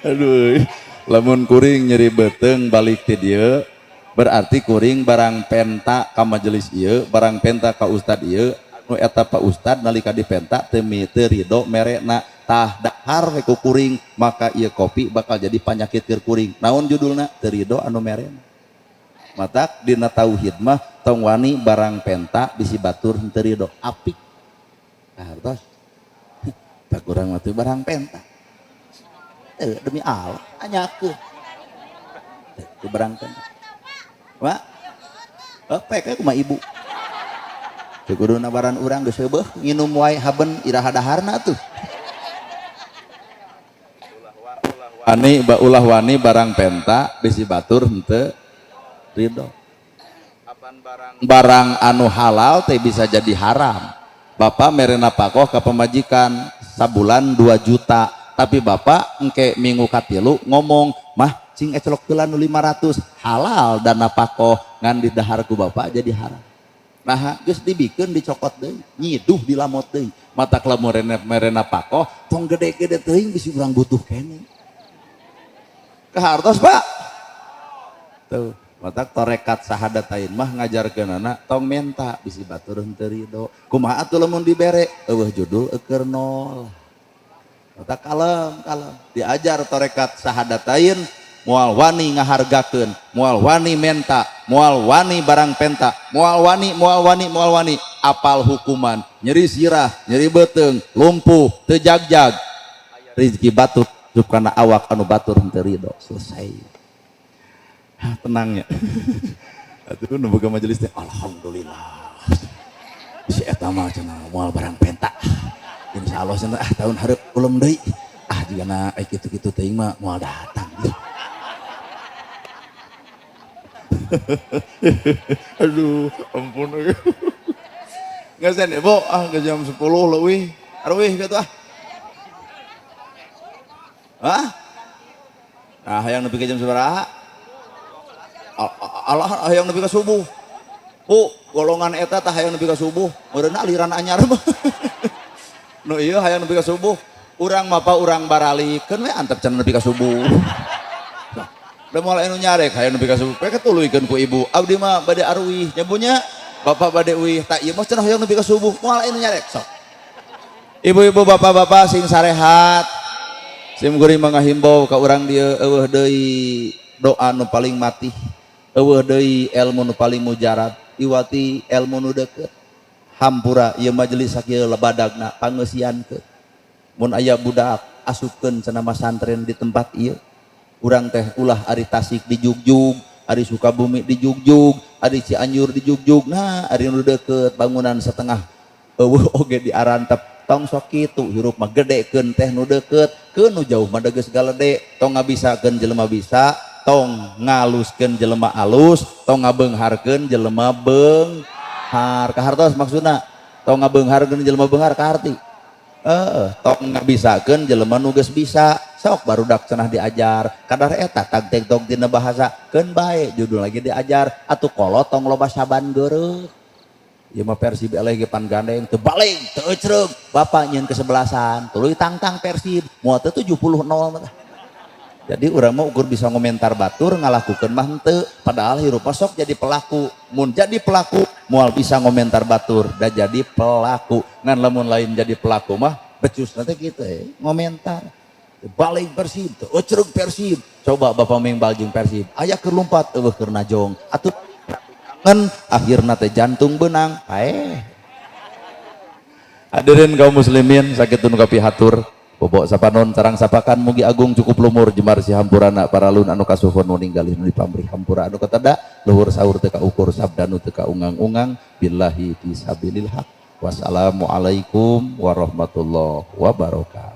[SPEAKER 1] aduh lamun kuring nyeri beuteung balik ti dieu berarti kuring barang penta ka majelis ieu barang penta ka ustad ieu anu eta pa ustad nalika dipenta teu ridho merekna tah dahar we ku kuring maka ieu kopi bakal jadi panyakit keur kuring naon judulna teu ridho anu merekna matak dina tauhid mah tong wani barang penta bisi batur teu ridho apik hartos tak kurang mati barang penta demi Allah anyakeun itu barang penta wa pek kumaha ibu teu kuduna baran urang geus heubeul nginum wae haben iraha daharna tuh ulah wani barang penta bisi batur henteu ridho barang anu halal teh bisa jadi haram bapak merena pakoh ke pemajikan sabulan 2 juta tapi bapak engke minggu katilu ngomong mah cing ecelok heula nu 500 halal dana pakoh ngan di daharku bapak jadi haram nah geus dibikeun dicokot deui nyiduh dilamot deui mata lamun merena pakoh tong gede-gede teuing bisi urang butuh keneh kahartos pak tuh mata torekat sahadatain mah ngajarkeunana tong menta bisi batur henteu ridho kumaha atuh lamun dibere eueuh judul eukeur nol mata kalem diajar torekat sahadatain moal wani ngahargakeun moal wani menta moal wani barang penta moal wani apal hukuman nyeri sirah nyeri beuteung lumpuh teu jagjag rezeki batur cukup kana awak anu batur henteu ridho selesai tenangnya atuh nu boga majelis teh alhamdulillah si eta mah cenah moal barang penta insyaallah cenah tahun hareup ulem deui jigana kitu-kitu teuing mah moal datang aduh ampun ngasen ya bo ke jam 10 leuwih areuwih kitu hayang nepi ka jam sabaraha Allah hayang nepi ka subuh. Golongan eta tah hayang nepi ka subuh. Meureunna aliran anyar mah. Nu ieu hayang nepi ka subuh. Urang mah urang baralikeun we antep can nepi ka subuh. Da moal anu nyarek hayang nepi ka subuh. Pake tuluykeun ku ibu. Abdi mah bade arwih nyabunya. Bapak bade uih. Tak ieu mah cenah hayang nepi ka subuh. Moal anu nyarek sok. Ibu-ibu bapak-bapak sing sarehat. Sim kuring mangahimbau ka urang dieu eueuh deui doa nu paling mati eueuh deui ilmu nu paling mujarab iwati ilmu nu deukeut hampura ieu majelis sakieu lebadagna pangeusiankeun mun aya budak asupkeun cenah masantren di tempat ieu urang teh ulah ari Tasik di Jugjug ari Sukabumi di Jugjug ari Cianjur di Jugjug nah ari nu deukeut bangunan setengah eueuh oge di Arantep tong sok kitu hirup mah gedekeun teh nu deukeut keun nu jauh mah geus galede tong ngabisakeun jelema bisa tong ngaluskeun jelema alus tong ngabeungharkeun jelema beunghar kahartos maksudna tong ngabeungharkeun jelema beunghar kaharti tok ngabisakeun jelema nu geus bisa sok barudak cenah diajar kadar eta tag tektok dina bahasa keun bae judul lagi diajar atuh kolot tong loba saban geureuh ieu mah Persib eleh ge pan gandeng teu balik teu ecreug bapak nyeun kesebelasan tuluy tangtang Persib moal teu 70-0 mah. Jadi urang mah ukur bisa ngomentar batur ngalakukeun mah henteu padahal hirup sok jadi pelaku mun jadi pelaku moal bisa ngomentar batur da jadi pelaku ngan lamun lain jadi pelaku mah becus nanti gitu ngomentar balik Persib teu ecreug Persib coba bapak mengbal jeung Persib aya keur lompat eueuh keur najong atuh ngan akhirna teh jantung beunang hadirin kaum muslimin sakitu nu kapihatur bobok sapanon sareng sapakan mugi agung cukup lumur jemar si hampurana para lun anu kasuhun nu ninggali nu dipamrih hampura anu katada luhur saur teu kaukur sabda nu teu kaungang-ungang billahi fisabilillah wassalamualaikum warahmatullahi wabarakatuh.